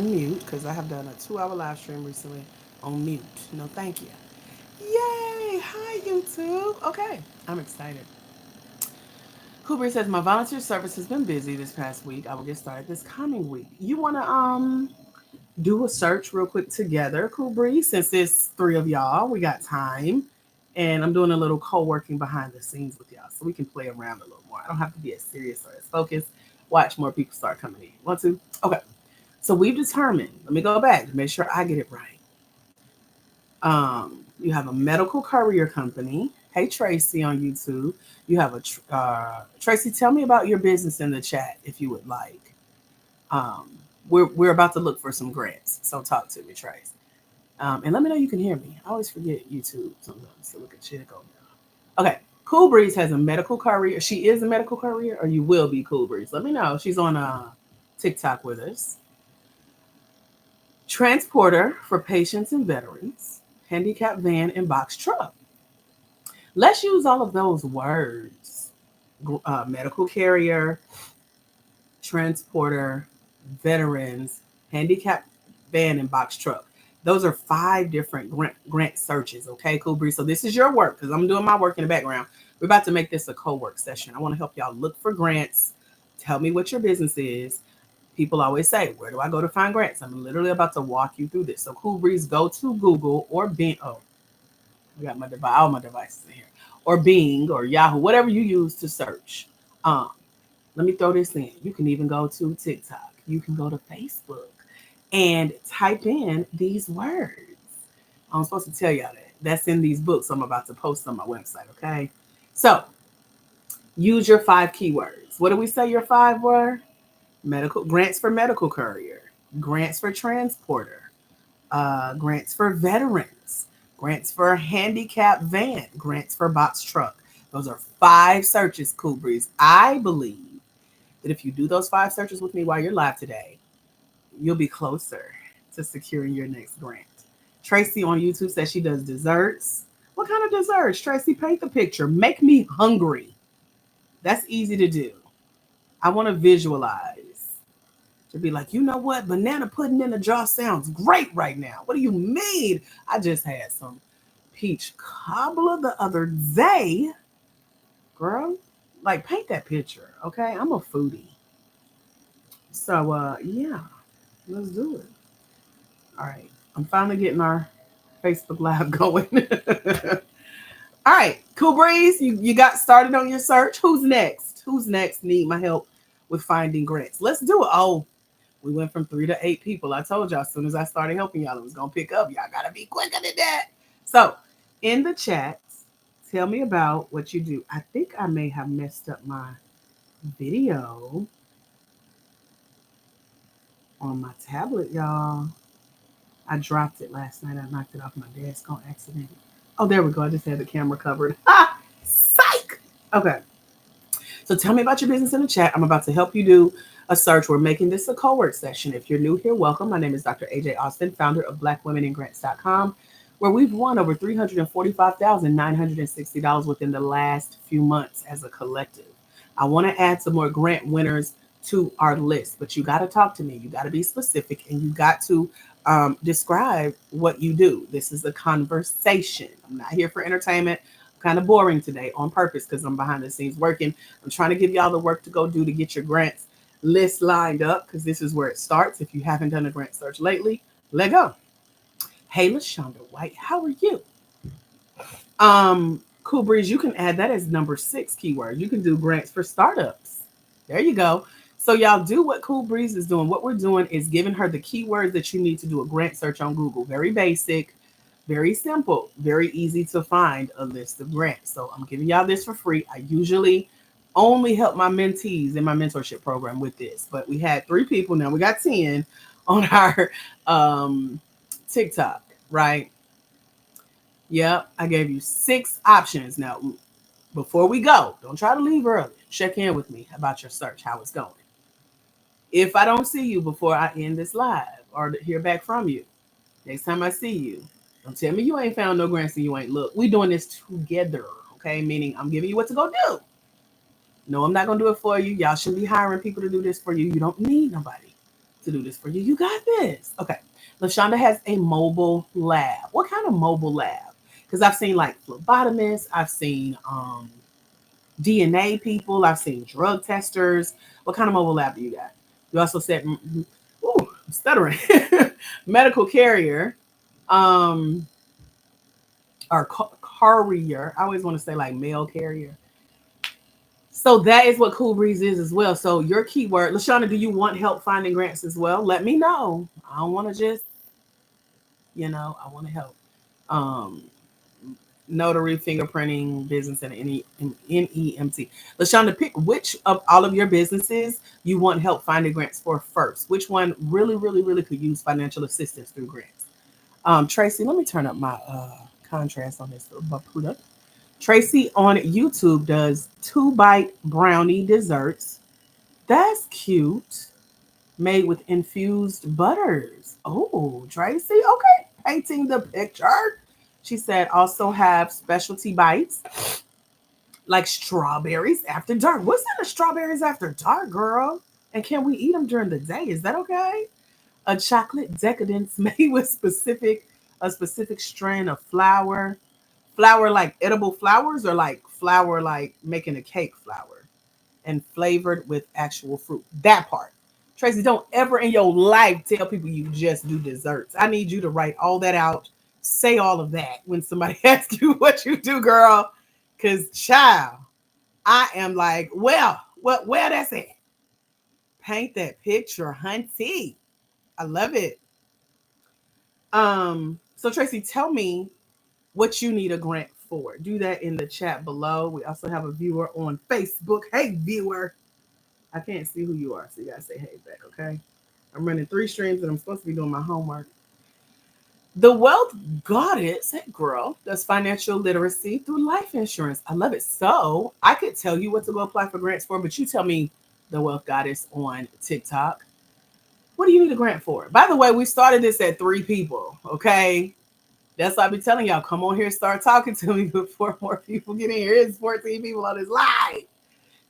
Mute because I have done a 2 hour live stream recently on mute. No, thank you. Yay! Hi, YouTube. Okay, I'm excited. Cooper says my volunteer service has been busy this past week. I will get started this coming week. You want to do a search real quick together, Cool Breeze? Since it's three of y'all, we got time, and I'm doing a little co-working behind the scenes with y'all, so we can play around a little more. I don't have to be as serious or as focused. Watch more people start coming in. Want to? Okay. So we've determined. Let me go back to make sure I get it right. You have a medical courier company. Hey Tracy on YouTube. You have Tracy. Tell me about your business in the chat if you would like. Um, we're about to look for some grants, so talk to me, Trace. And let me know you can hear me. I always forget YouTube sometimes. So look at shit go down. Okay, Cool Breeze has a medical courier. She is a medical courier, or you will be Cool Breeze. Let me know. She's on TikTok with us. Transporter for patients and veterans, handicap van, and box truck. Let's use all of those words: medical carrier, transporter, veterans, handicap van, and box truck. Those are five different grant searches. Okay, cool, Bree. So this is your work because I'm doing my work in the background. We're about to make this a co-work session. I want to help y'all look for grants. Tell me what your business is. People always say, "Where do I go to find grants?" I'm literally about to walk you through this. So, Cool Breeze, go to Google or Bing. Oh, I got all my devices in here, or Bing or Yahoo, whatever you use to search. Um, Let me throw this in. You can even go to TikTok. You can go to Facebook and type in these words. I'm supposed to tell y'all that. That's in these books I'm about to post on my website. Okay, so use your five keywords. What do we say your five were? Medical grants for medical courier, grants for transporter, grants for veterans, grants for handicap van, grants for box truck. Those are five searches, Cool Breeze. I believe that if you do those five searches with me while you're live today, you'll be closer to securing your next grant. Tracy on YouTube says she does desserts. What kind of desserts? Tracy, paint the picture. Make me hungry. That's easy to do. I want to visualize. To be like, you know what? Banana pudding in a jar sounds great right now. What do you mean? I just had some peach cobbler the other day. Girl, like paint that picture, okay? I'm a foodie. So yeah, let's do it. All right. I'm finally getting our Facebook Live going. All right, Cool Breeze, you got started on your search. Who's next? Who's next? Need my help with finding grants. Let's do it. Oh, we went from 3 to 8 people. I told y'all as soon as I started helping y'all, it was gonna pick up. Y'all gotta be quicker than that. So in the chat, tell me about what you do. I think I may have messed up my video on my tablet, y'all. I dropped it last night. I knocked it off my desk on accident. Oh, there we go. I just had the camera covered. Ah, psych. Okay. So tell me about your business in the chat. I'm about to help you do a search. We're making this a co-work session. If you're new here, welcome. My name is Dr. AJ Austin, founder of BlackWomenInGrants.com, where we've won over $345,960 within the last few months as a collective. I want to add some more grant winners to our list, but you got to talk to me. You got to be specific, and you got to describe what you do. This is a conversation. I'm not here for entertainment. Kind of boring today on purpose because I'm behind the scenes working. I'm trying to give y'all the work to go do to get your grants list lined up because this is where it starts. If you haven't done a grant search lately, let go. Hey, LaShonda White, how are you? Cool Breeze, you can add that as number 6 keyword. You can do grants for startups. There you go. So y'all do what Cool Breeze is doing. What we're doing is giving her the keywords that you need to do a grant search on Google. Very basic, very simple, very easy to find a list of grants. So I'm giving y'all this for free. I usually only help my mentees in my mentorship program with this, but we had 3 people, now we got 10 on our TikTok, right? Yep, I gave you 6 options. Now, before we go, don't try to leave early. Check in with me about your search, how it's going. If I don't see you before I end this live or hear back from you, next time I see you, don't tell me you ain't found no grants and you ain't looked. We doing this together, okay? Meaning I'm giving you what to go do. No, I'm not gonna do it for you. Y'all shouldn't be hiring people to do this for you. You don't need nobody to do this for you. You got this. Okay. LaShonda has a mobile lab. What kind of mobile lab? Because I've seen like phlebotomists, I've seen DNA people, I've seen drug testers. What kind of mobile lab do you got? You also said, ooh, I'm stuttering, medical carrier, um, or carrier. I always want to say like mail carrier. So that is what Cool Breeze is as well. So your keyword, LaShonda, do you want help finding grants as well? Let me know. I don't want to just, I want to help. Um, Notary, fingerprinting, business, and NEMT. LaShonda, pick which of all of your businesses you want help finding grants for first. Which one really, really, really could use financial assistance through grants? Tracy, let me turn up my contrast on this. Tracy on YouTube does 2-bite brownie desserts. That's cute. Made with infused butters. Oh, Tracy. Okay. Painting the picture. She said also have specialty bites like strawberries after dark. What's in the strawberries after dark, girl? And can we eat them during the day? Is that okay? A chocolate decadence made with a specific strain of flour. Flour like edible flowers or like flour like making a cake flour and flavored with actual fruit. That part. Tracy, don't ever in your life tell people you just do desserts. I need you to write all that out. Say all of that when somebody asks you what you do, girl. Cause child, I am like, well, what where that's at? Paint that picture, hunty. I love it. So Tracy, tell me what you need a grant for. Do that in the chat below. We also have a viewer on Facebook. Hey, viewer. I can't see who you are, so you gotta say hey back, okay? I'm running 3 streams and I'm supposed to be doing my homework. The Wealth Goddess, hey girl, does financial literacy through life insurance. I love it. So I could tell you what to go apply for grants for, but you tell me, the Wealth Goddess on TikTok. What do you need a grant for? By the way, we started this at 3 people, okay? That's why I be telling y'all, come on here and start talking to me before more people get in here. It's 14 people on this live.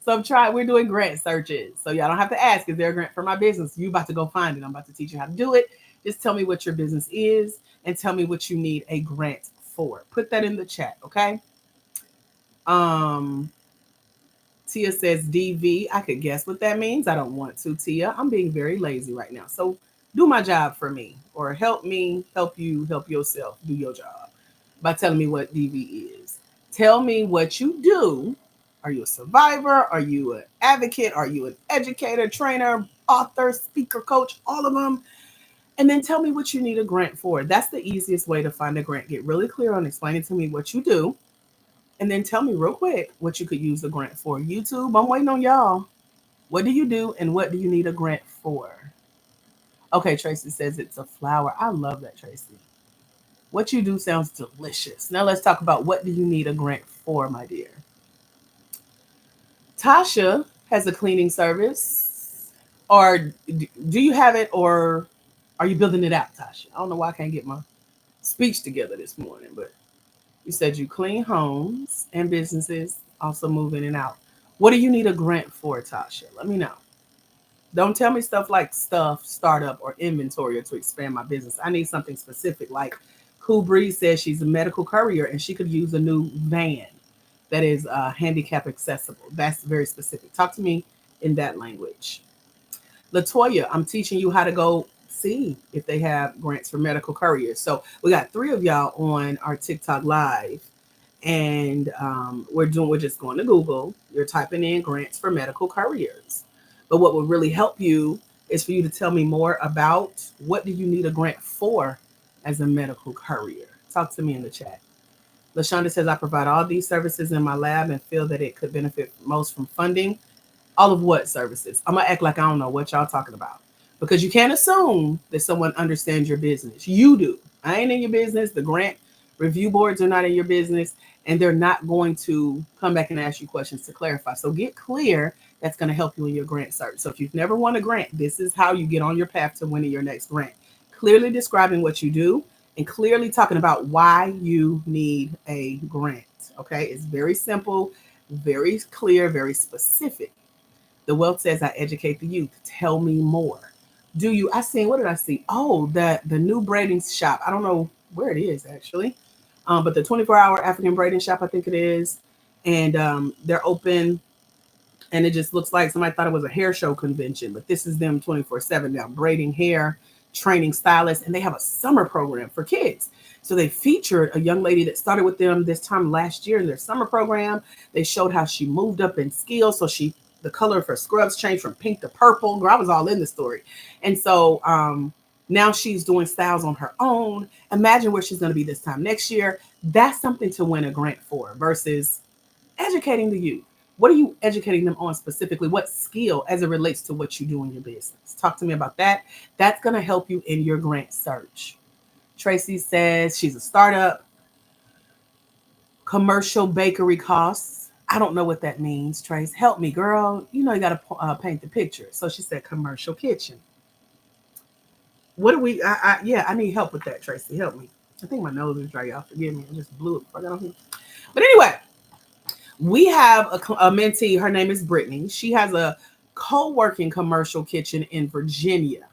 So we're doing grant searches. So y'all don't have to ask, is there a grant for my business? You about to go find it. I'm about to teach you how to do it. Just tell me what your business is and tell me what you need a grant for. Put that in the chat, okay? Tia says DV. I could guess what that means. I don't want to, Tia. I'm being very lazy right now. So do my job for me or help me, help you, help yourself, do your job by telling me what DV is. Tell me what you do. Are you a survivor? Are you an advocate? Are you an educator, trainer, author, speaker, coach, all of them? And then tell me what you need a grant for. That's the easiest way to find a grant. Get really clear on explaining to me what you do. And then tell me real quick what you could use the grant for. YouTube, I'm waiting on y'all. What do you do and what do you need a grant for? Okay, Tracy says it's a flower. I love that, Tracy. What you do sounds delicious. Now let's talk about what do you need a grant for, my dear. Tasha has a cleaning service. Or do you have it or are you building it out, Tasha? I don't know why I can't get my speech together this morning, but you said you clean homes and businesses, also move in and out. What do you need a grant for, Tasha? Let me know. Don't tell me stuff like startup, or inventory, or to expand my business. I need something specific. Like Cool Breeze says she's a medical courier and she could use a new van that is handicap accessible. That's very specific. Talk to me in that language. Latoya, I'm teaching you how to go see if they have grants for medical couriers. So we got 3 of y'all on our TikTok live, and we're just going to Google. You're typing in grants for medical couriers. But what would really help you is for you to tell me more about what do you need a grant for as a medical courier. Talk to me in the chat. LaShonda says, I provide all these services in my lab and feel that it could benefit most from funding. All of what services? I'm going to act like I don't know what y'all talking about. Because you can't assume that someone understands your business. You do. I ain't in your business. The grant review boards are not in your business. And they're not going to come back and ask you questions to clarify. So get clear. That's going to help you in your grant search. So if you've never won a grant, this is how you get on your path to winning your next grant. Clearly describing what you do and clearly talking about why you need a grant. Okay, it's very simple, very clear, very specific. The Wealth says, I educate the youth. Tell me more. Do you? I seen, what did I see? Oh, the new braiding shop. I don't know where it is actually, but the 24-hour African braiding shop, I think it is, and they're open. And it just looks like somebody thought it was a hair show convention, but this is them 24/7 now, braiding hair, training stylists, and they have a summer program for kids. So they featured a young lady that started with them this time last year in their summer program. They showed how she moved up in skills. So the color of her scrubs changed from pink to purple. Girl, I was all in the story. And so now she's doing styles on her own. Imagine where she's going to be this time next year. That's something to win a grant for versus educating the youth. What are you educating them on specifically? What skill as it relates to what you do in your business? Talk to me about that. That's going to help you in your grant search. Tracy says she's a startup. Commercial bakery costs. I don't know what that means, Trace. Help me, girl. You know you got to paint the picture. So she said commercial kitchen. What do we? Yeah, I need help with that, Tracy. Help me. I think my nose is dry, y'all. Forgive me. I just blew it before I got on here. But anyway, we have a mentee. Her name is Brittany. She has a co-working commercial kitchen in Virginia.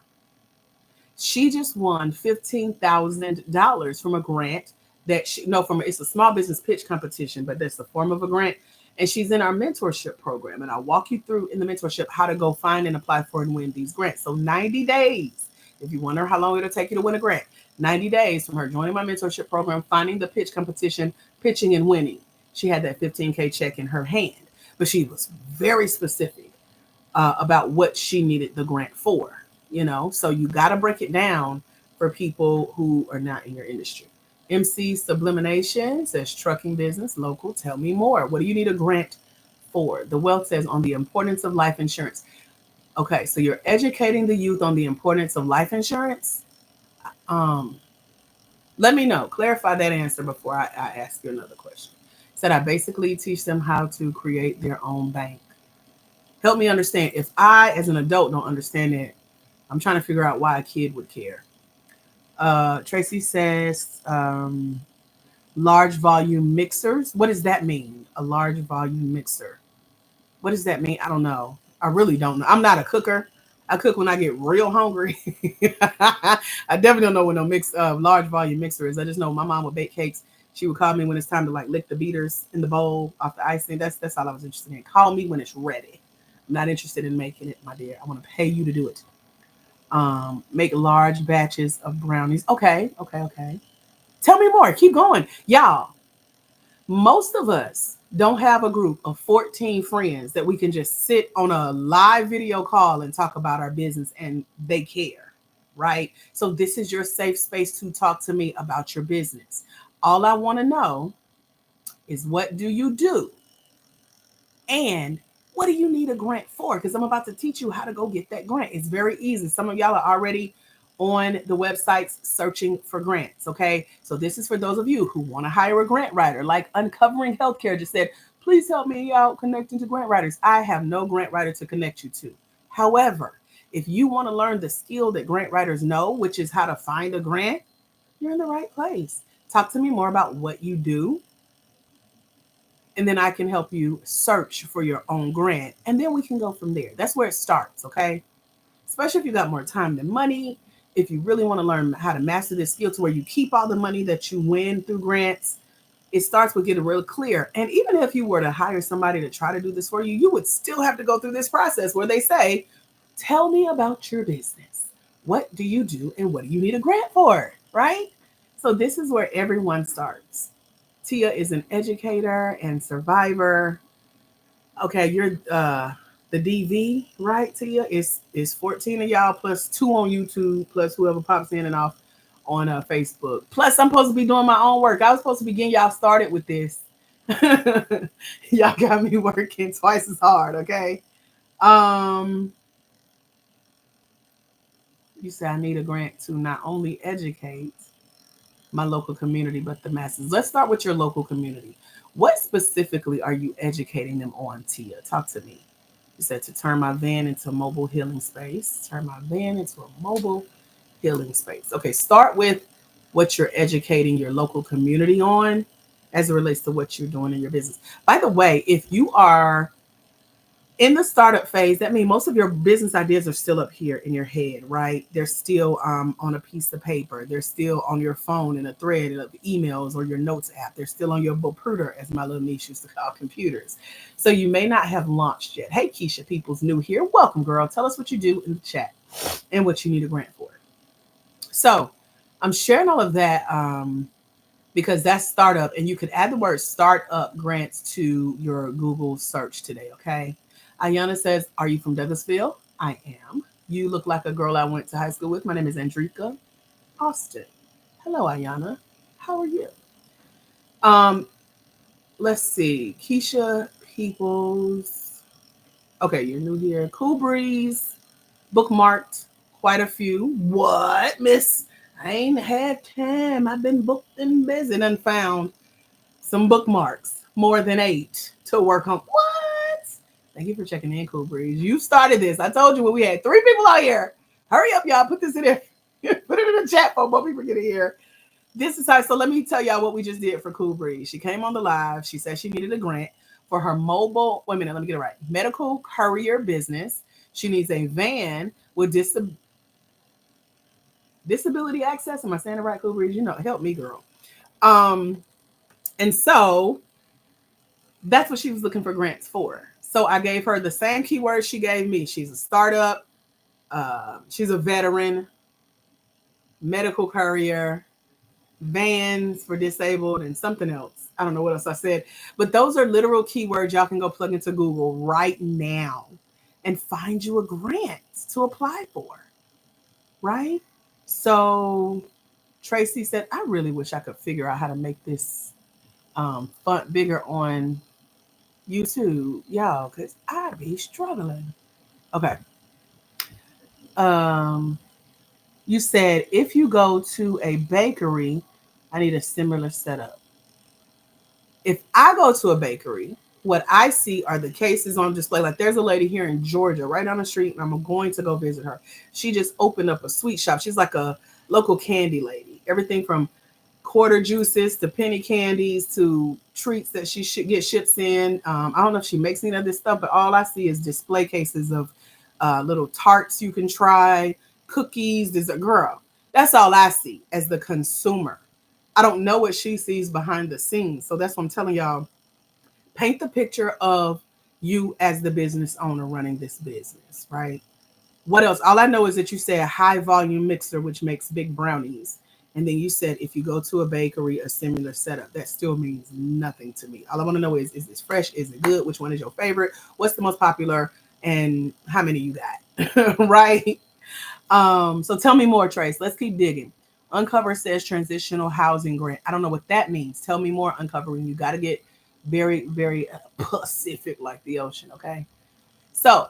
She just won $15,000 from a grant that it's a small business pitch competition, but that's a form of a grant. And she's in our mentorship program. And I'll walk you through in the mentorship how to go find and apply for and win these grants. So 90 days, if you wonder how long it'll take you to win a grant, 90 days from her joining my mentorship program, finding the pitch competition, pitching and winning. She had that 15K check in her hand, but she was very specific about what she needed the grant for, so you got to break it down for people who are not in your industry. MC Sublimination says trucking business, local. Tell me more. What do you need a grant for? The Wealth says on the importance of life insurance. Okay, so you're educating the youth on the importance of life insurance. Let me know. Clarify that answer before I ask you another question. Said I basically teach them how to create their own bank. Help me understand. If I, as an adult, don't understand it, I'm trying to figure out why a kid would care. Tracy says large volume mixers. What does that mean? A large volume mixer. What does that mean? I don't know. I really don't know. I'm not a cooker. I cook when I get real hungry. I definitely don't know what no large volume mixer is. I just know my mom would bake cakes. She would call me when it's time to lick the beaters in the bowl off the icing. That's all I was interested in. Call me when it's ready. I'm not interested in making it, my dear. I want to pay you to do it. Make large batches of brownies. Okay. Tell me more. Keep going. Y'all, most of us don't have a group of 14 friends that we can just sit on a live video call and talk about our business and they care, right? So this is your safe space to talk to me about your business. All I want to know is what do you do? And what do you need a grant for? Because I'm about to teach you how to go get that grant. It's very easy. Some of y'all are already on the websites searching for grants, okay? So this is for those of you who want to hire a grant writer, like Uncovering Healthcare just said, please help me out connecting to grant writers. I have no grant writer to connect you to. However, if you want to learn the skill that grant writers know, which is how to find a grant, you're in the right place. Talk to me more about what you do, and then I can help you search for your own grant, and then we can go from there. That's where it starts, okay? Especially if you got more time than money. If you really want to learn how to master this skill to where you keep all the money that you win through grants, it starts with getting real clear. And even if you were to hire somebody to try to do this for you, you would still have to go through this process where they say, tell me about your business. What do you do and what do you need a grant for, right? So this is where everyone starts. Tia is an educator and survivor. Okay, you're the DV, right, Tia? Is 14 of y'all plus 2 on YouTube plus whoever pops in and off on Facebook. Plus, I'm supposed to be doing my own work. I was supposed to be getting y'all started with this. Y'all got me working twice as hard, okay? You say I need a grant to not only educate my local community, but the masses. Let's start with your local community. What specifically are you educating them on, Tia? Talk to me. You said to turn my van into a mobile healing space. Turn my van into a mobile healing space. Okay, start with what you're educating your local community on as it relates to what you're doing in your business. By the way, if you are In the startup phase, that means most of your business ideas are still up here in your head, right? They're still on a piece of paper. They're still on your phone in a thread of emails or your notes app. They're still on your Boputer, as my little niece used to call computers. So you may not have launched yet. Hey, Keisha Peoples, new here. Welcome, girl. Tell us what you do in the chat and what you need a grant for. So I'm sharing all of that because that's startup, and you could add the word startup grants to your Google search today, okay? Ayana says, are you from Douglasville? I am. You look like a girl I went to high school with. My name is Andrika Austin. Hello, Ayana. How are you? Um, let's see. Keisha Peoples. Okay, you're new here. Cool Breeze. Bookmarked quite a few. What, miss? I ain't had time. I've been booked and busy and found some bookmarks, more than 8 to work on. What? Thank you for checking in, Cool Breeze. You started this. I told you when we had 3 people out here. Hurry up, y'all. Put this in there. Put it in the chat for more people get in here. This is how. So let me tell y'all what we just did for Cool Breeze. She came on the live. She said she needed a grant for her mobile. Wait a minute. Let me get it right. Medical courier business. She needs a van with disability access. Am I saying it right, Cool Breeze? You know, help me, girl. And so that's what she was looking for grants for. So I gave her the same keywords she gave me. She's a startup. She's a veteran, medical courier, vans for disabled, and something else. I don't know what else I said, but those are literal keywords y'all can go plug into Google right now and find you a grant to apply for, right? So Tracy said, I really wish I could figure out how to make this font bigger on YouTube, y'all, because I be struggling. Okay. You said if you go to a bakery, I need a similar setup. If I go to a bakery, what I see are the cases on display. Like there's a lady here in Georgia, right down the street, and I'm going to go visit her. She just opened up a sweet shop. She's like a local candy lady. Everything from quarter juices to penny candies to treats that she should get ships in. I don't know if she makes any of this stuff, but all I see is display cases of little tarts you can try, cookies. There's a girl. That's all I see as the consumer. I don't know what she sees behind the scenes. So that's what I'm telling y'all. Paint the picture of you as the business owner running this business, right? What else? All I know is that you say a high volume mixer, which makes big brownies. And then you said if you go to a bakery, a similar setup. That still means nothing to me. All I want to know is this fresh? Is it good? Which one is your favorite? What's the most popular? And how many you got? Right? So tell me more, Trace. Let's keep digging. Uncover says transitional housing grant. I don't know what that means. Tell me more, Uncovering. You got to get very, very Pacific like the ocean, okay? So,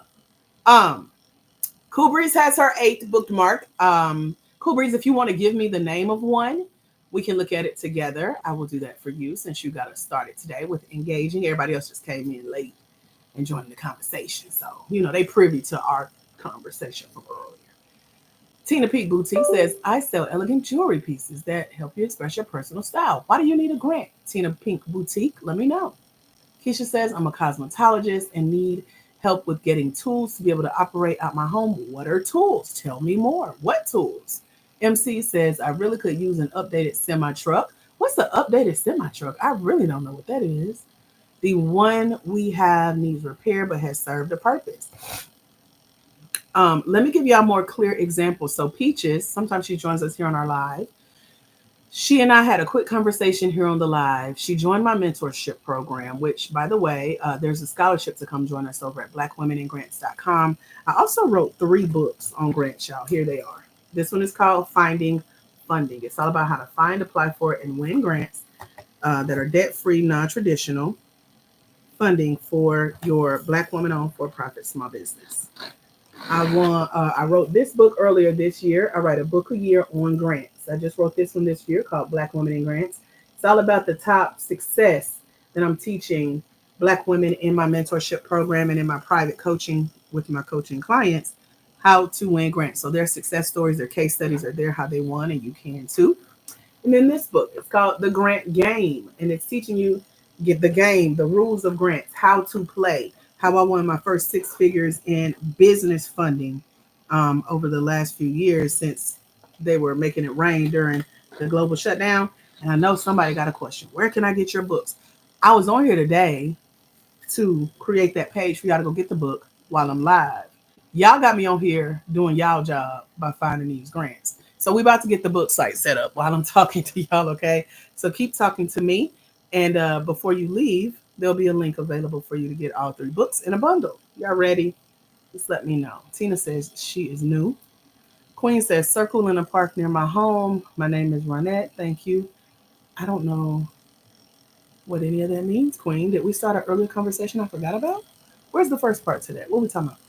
Cool Breeze has her 8th bookmark. Cool Breeze, if you want to give me the name of one, we can look at it together. I will do that for you since you got us started today with engaging. Everybody else just came in late and joined the conversation. So, they privy to our conversation from earlier. Tina Peak Boutique says, I sell elegant jewelry pieces that help you express your personal style. Why do you need a grant? Tina Pink Boutique, let me know. Keisha says, I'm a cosmetologist and need help with getting tools to be able to operate out my home. What are tools? Tell me more. What tools? MC says, I really could use an updated semi-truck. What's the updated semi-truck? I really don't know what that is. The one we have needs repair but has served a purpose. Let me give y'all more clear examples. So Peaches, sometimes she joins us here on our live. She and I had a quick conversation here on the live. She joined my mentorship program, which, by the way, there's a scholarship to come join us over at blackwomeningrants.com. I also wrote 3 books on grants, y'all. Here they are. This one is called Finding Funding. It's all about how to find, apply for, and win grants that are debt-free, non-traditional funding for your Black woman-owned for-profit small business. I wrote this book earlier this year. I write a book a year on grants. I just wrote this one this year called Black Women in Grants. It's all about the top success that I'm teaching Black women in my mentorship program and in my private coaching with my coaching clients, how to win grants. So their success stories, their case studies are there, how they won, and you can too. And then this book, it's called The Grant Game, and it's teaching you the game, the rules of grants, how to play, how I won my first six figures in business funding over the last few years since they were making it rain during the global shutdown. And I know somebody got a question. Where can I get your books? I was on here today to create that page for y'all to go get the book while I'm live. Y'all got me on here doing y'all job by finding these grants. So we about to get the book site set up while I'm talking to y'all, okay? So keep talking to me. And before you leave, there'll be a link available for you to get all three books in a bundle. Y'all ready? Just let me know. Tina says she is new. Queen says circle in a park near my home. My name is Ronette. Thank you. I don't know what any of that means, Queen. Did we start an earlier conversation I forgot about? Where's the first part to that? What are we talking about?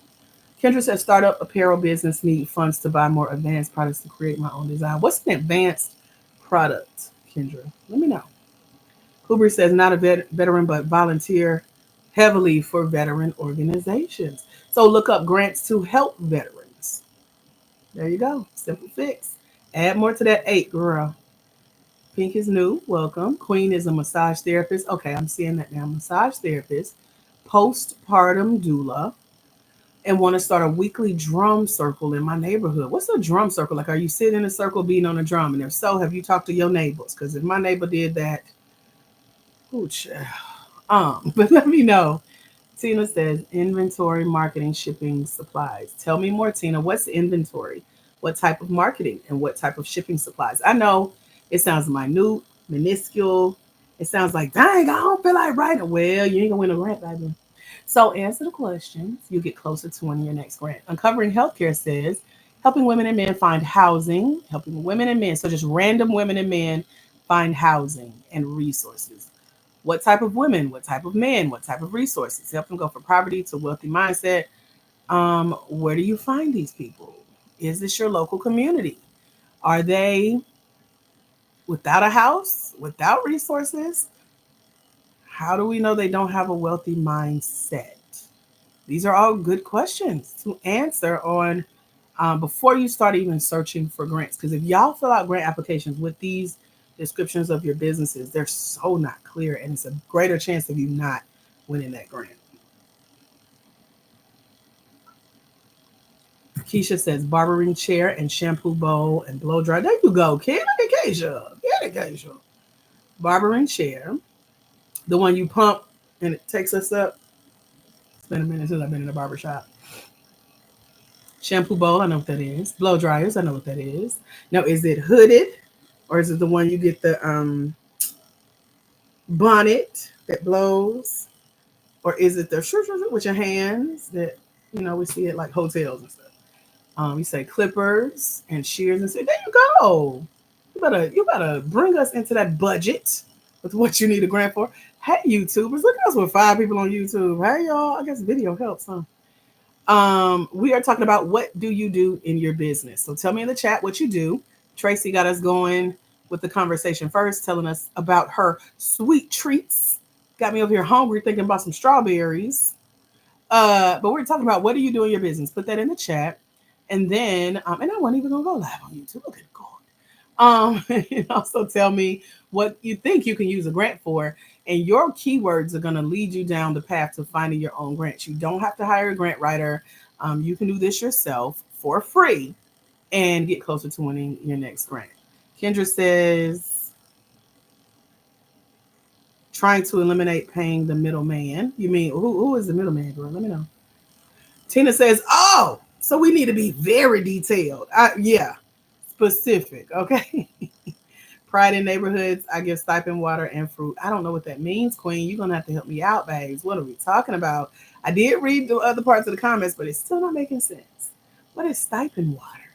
Kendra says startup apparel business need funds to buy more advanced products to create my own design. What's an advanced product, Kendra? Let me know. Kubri says not a veteran, but volunteer heavily for veteran organizations. So look up grants to help veterans. There you go. Simple fix. Add more to that eight, girl. Pink is new. Welcome. Queen is a massage therapist. Okay, I'm seeing that now. Massage therapist, postpartum doula, and want to start a weekly drum circle in my neighborhood. What's a drum circle? Like, are you sitting in a circle beating on a drum? And if so, have you talked to your neighbors? Because if my neighbor did that, oh, but let me know. Tina says inventory, marketing, shipping, supplies. Tell me more, Tina. What's inventory? What type of marketing and what type of shipping supplies? I know it sounds minute, minuscule. It sounds like, dang, I don't feel like writing. Well, you ain't gonna win a grant, baby. So answer the questions. You get closer to winning your next grant. Uncovering Healthcare says helping women and men find housing, helping women and men. So just random women and men find housing and resources. What type of women? What type of men? What type of resources? Help them go from poverty to wealthy mindset. Where do you find these people? Is this your local community? Are they without a house, without resources? How do we know they don't have a wealthy mindset? These are all good questions to answer on before you start even searching for grants. Because if y'all fill out grant applications with these descriptions of your businesses, they're so not clear, and it's a greater chance of you not winning that grant. Keisha says barbering chair and shampoo bowl and blow dry. There you go, kid. Look at Keisha. Get it, Keisha. Barbering chair, the one you pump and it takes us up. It's been a minute since I've been in a barber shop. Shampoo bowl, I know what that is. Blow dryers, I know what that is. Now, is it hooded or is it the one you get the bonnet that blows? Or is it the with your hands that, we see it like hotels and stuff? You say clippers and shears and say, there you go. You better bring us into that budget with what you need a grant for. Hey, YouTubers, look at us with 5 people on YouTube. Hey, y'all. I guess video helps, huh? We are talking about what do you do in your business. So tell me in the chat what you do. Tracy got us going with the conversation first, telling us about her sweet treats. Got me over here hungry thinking about some strawberries. But we're talking about what do you do in your business. Put that in the chat. And then, and I wasn't even gonna go live on YouTube. Look at God. And also tell me what you think you can use a grant for. And your keywords are going to lead you down the path to finding your own grants. You don't have to hire a grant writer. You can do this yourself for free and get closer to winning your next grant. Kendra says, trying to eliminate paying the middleman. You mean, who is the middleman, girl? Let me know. Tina says, oh, so we need to be very detailed. Yeah, specific, okay? Pride in neighborhoods, I give stipend water and fruit. I don't know what that means, Queen. You're going to have to help me out, babes. What are we talking about? I did read the other parts of the comments, but it's still not making sense. What is stipend water?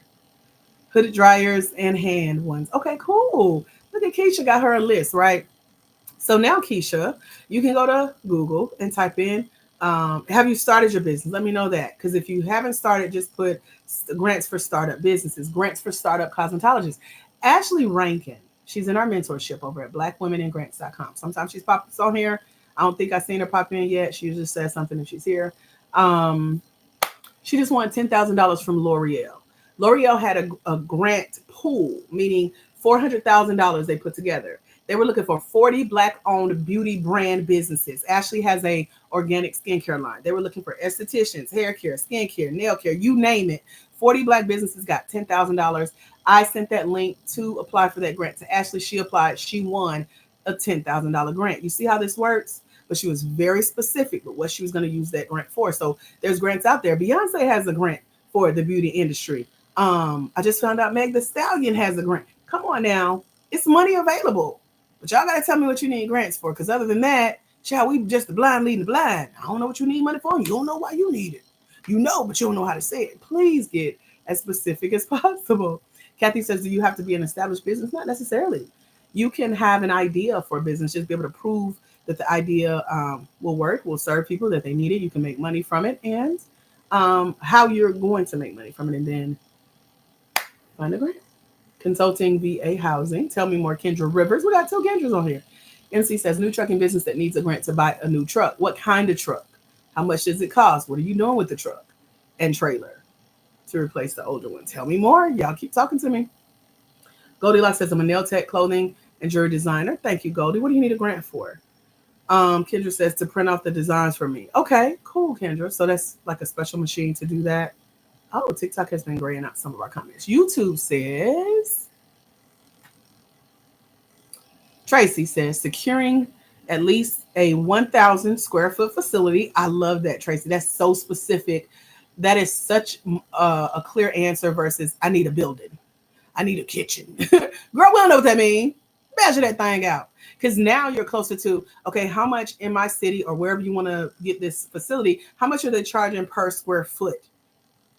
Hooded dryers and hand ones. Okay, cool. Look at Keisha got her a list, right? So now, Keisha, you can go to Google and type in, have you started your business? Let me know that. Because if you haven't started, just put grants for startup businesses, grants for startup cosmetologists. Ashley Rankin. She's in our mentorship over at blackwomenandgrants.com. Sometimes she's popped on here. I don't think I've seen her pop in yet. She just says something if she's here. She just won $10,000 from L'Oreal. L'Oreal had a grant pool, meaning $400,000 they put together. They were looking for 40 Black-owned beauty brand businesses. Ashley has a organic skincare line. They were looking for estheticians, hair care, skincare, nail care, you name it. 40 Black businesses got $10,000. I sent that link to apply for that grant to Ashley. She applied. She won a $10,000 grant. You see how this works? But she was very specific with what she was going to use that grant for. So there's grants out there. Beyonce has a grant for the beauty industry. I just found out Meg Thee Stallion has a grant. Come on now. It's money available. But y'all got to tell me what you need grants for. Because other than that, child, we just the blind leading the blind. I don't know what you need money for. You don't know why you need it. You know, but you don't know how to say it. Please get as specific as possible. Kathy says, do you have to be an established business? Not necessarily. You can have an idea for a business, just be able to prove that the idea will work, will serve people that they need it. You can make money from it, and how you're going to make money from it, and then find a grant. Consulting VA housing. Tell me more, Kendra Rivers. We got two Kendras on here. MC says, new trucking business that needs a grant to buy a new truck. What kind of truck? How much does it cost? What are you doing with the truck and trailer to replace the older one? Tell me more. Y'all keep talking to me. Goldilocks says, I'm a nail tech, clothing, and jewelry designer. Thank you, Goldie. What do you need a grant for? Kendra says, to print off the designs for me. Okay, cool, Kendra. So that's like a special machine to do that. Oh, TikTok has been graying out some of our comments. YouTube says, Tracy says, securing at least a 1,000 square foot facility. I love that, Tracy. That's so specific. That is such a clear answer versus I need a building. I need a kitchen. Girl, we don't know what that means. Measure that thing out. Because now you're closer to, okay, how much in my city or wherever you want to get this facility, how much are they charging per square foot?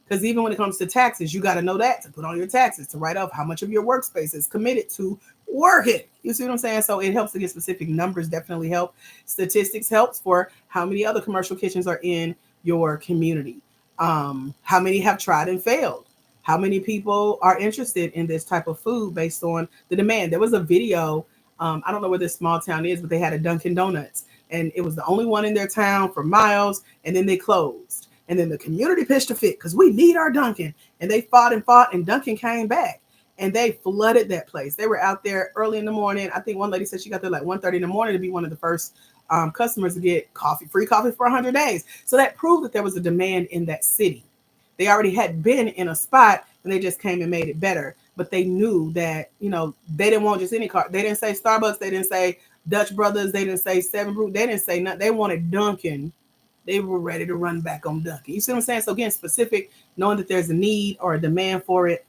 Because even when it comes to taxes, you got to know that to put on your taxes, to write off how much of your workspace is committed to working. You see what I'm saying? So it helps to get specific numbers, definitely help. Statistics helps for how many other commercial kitchens are in your community. How many have tried and failed? How many people are interested in this type of food based on the demand? There was a video, I don't know where this small town is, but they had a Dunkin' Donuts, and it was the only one in their town for miles, and then they closed. And then the community pitched a fit because we need our Dunkin'. And they fought, and Dunkin' came back. And they flooded that place. They were out there early in the morning. I think one lady said she got there like 1:30 in the morning to be one of the first customers to get free coffee for 100 days. So that proved that there was a demand in that city. They already had been in a spot, and they just came and made it better. But they knew that, they didn't want just any car. They didn't say Starbucks. They didn't say Dutch Brothers. They didn't say Seven Brew. They didn't say nothing. They wanted Dunkin'. They were ready to run back on Dunkin'. You see what I'm saying? So again, specific, knowing that there's a need or a demand for it.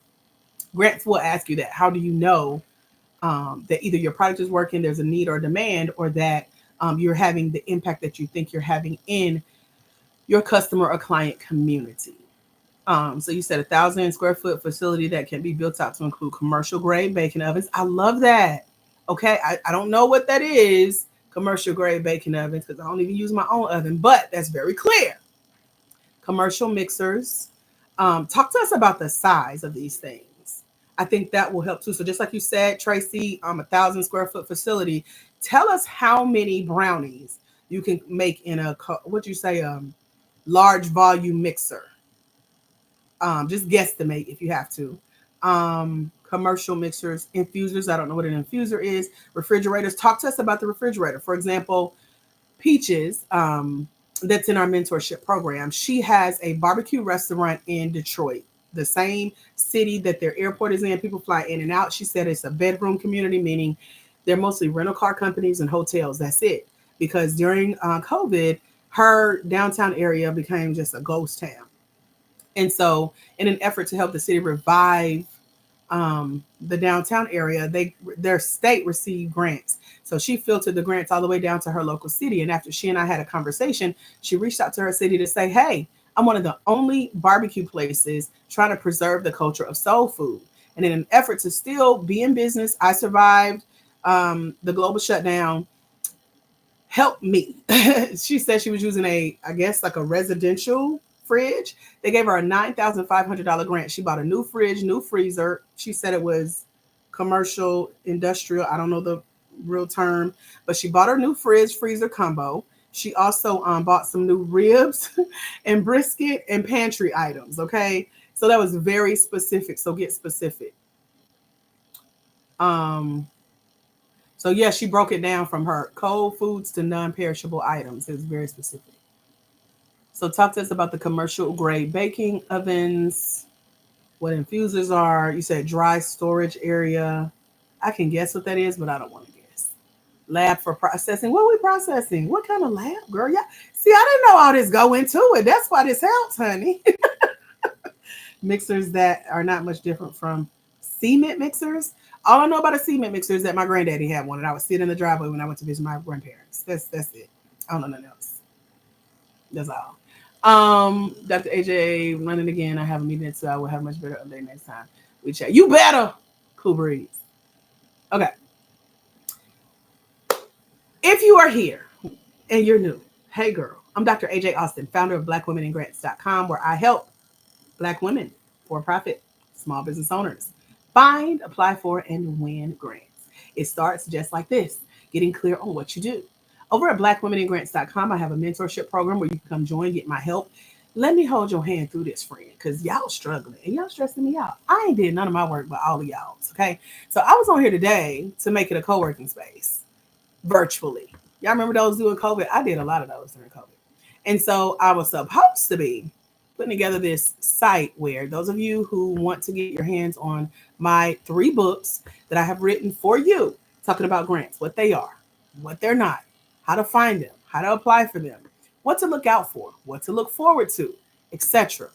Grants will ask you that. How do you know that either your product is working, there's a need or a demand, or that you're having the impact that you think you're having in your customer or client community? So you said 1,000 square foot facility that can be built out to include commercial grade baking ovens. I love that. Okay. I don't know what that is, commercial grade baking ovens, because I don't even use my own oven, but that's very clear. Commercial mixers. Talk to us about the size of these things. I think that will help too. So just like you said, Tracy, 1,000 square foot facility, tell us how many brownies you can make in a, what'd you say, large volume mixer. Just guesstimate if you have to. Commercial mixers, infusers. I don't know what an infuser is. Refrigerators. Talk to us about the refrigerator. For example, Peaches, that's in our mentorship program. She has a barbecue restaurant in Detroit, the same city that their airport is in. People fly in and out. She said it's a bedroom community, meaning they're mostly rental car companies and hotels. That's it. Because during COVID, her downtown area became just a ghost town. And so in an effort to help the city revive the downtown area, their state received grants. So she filtered the grants all the way down to her local city. And after she and I had a conversation, she reached out to her city to say, hey, I'm one of the only barbecue places trying to preserve the culture of soul food. And in an effort to still be in business, I survived the global shutdown. Help me. She said she was using a residential fridge. They gave her a $9,500 grant. She bought a new fridge, new freezer. She said it was commercial, industrial. I don't know the real term, but she bought her new fridge freezer combo. She also bought some new ribs and brisket and pantry items. Okay. So that was very specific. So get specific. So yeah, she broke it down from her cold foods to non-perishable items. It was very specific. So talk to us about the commercial grade baking ovens, what infusers are. You said dry storage area. I can guess what that is, but I don't want to guess. Lab for processing. What are we processing? What kind of lab, girl? Yeah. See, I didn't know all this go into it. That's why this helps, honey. Mixers that are not much different from cement mixers. All I know about a cement mixer is that my granddaddy had one, and I would sit in the driveway when I went to visit my grandparents. That's it. I don't know nothing else. That's all. Dr. AJ running again. I have a meeting, so I will have a much better update next time we chat. You better, Cool Breeze. Okay. If you are here and you're new, hey girl, I'm Dr. AJ Austin, founder of BlackWomenInGrants.com, where I help Black women, for-profit, small business owners find, apply for, and win grants. It starts just like this, getting clear on what you do. Over at BlackWomenInGrants.com, I have a mentorship program where you can come join, get my help. Let me hold your hand through this, friend, because y'all struggling and y'all stressing me out. I ain't did none of my work, but all of y'all's, okay? So I was on here today to make it a co-working space virtually. Y'all remember those doing COVID? I did a lot of those during COVID. And so I was supposed to be putting together this site where those of you who want to get your hands on my 3 books that I have written for you, talking about grants, what they are, what they're not, how to find them, how to apply for them, what to look out for, what to look forward to, etc.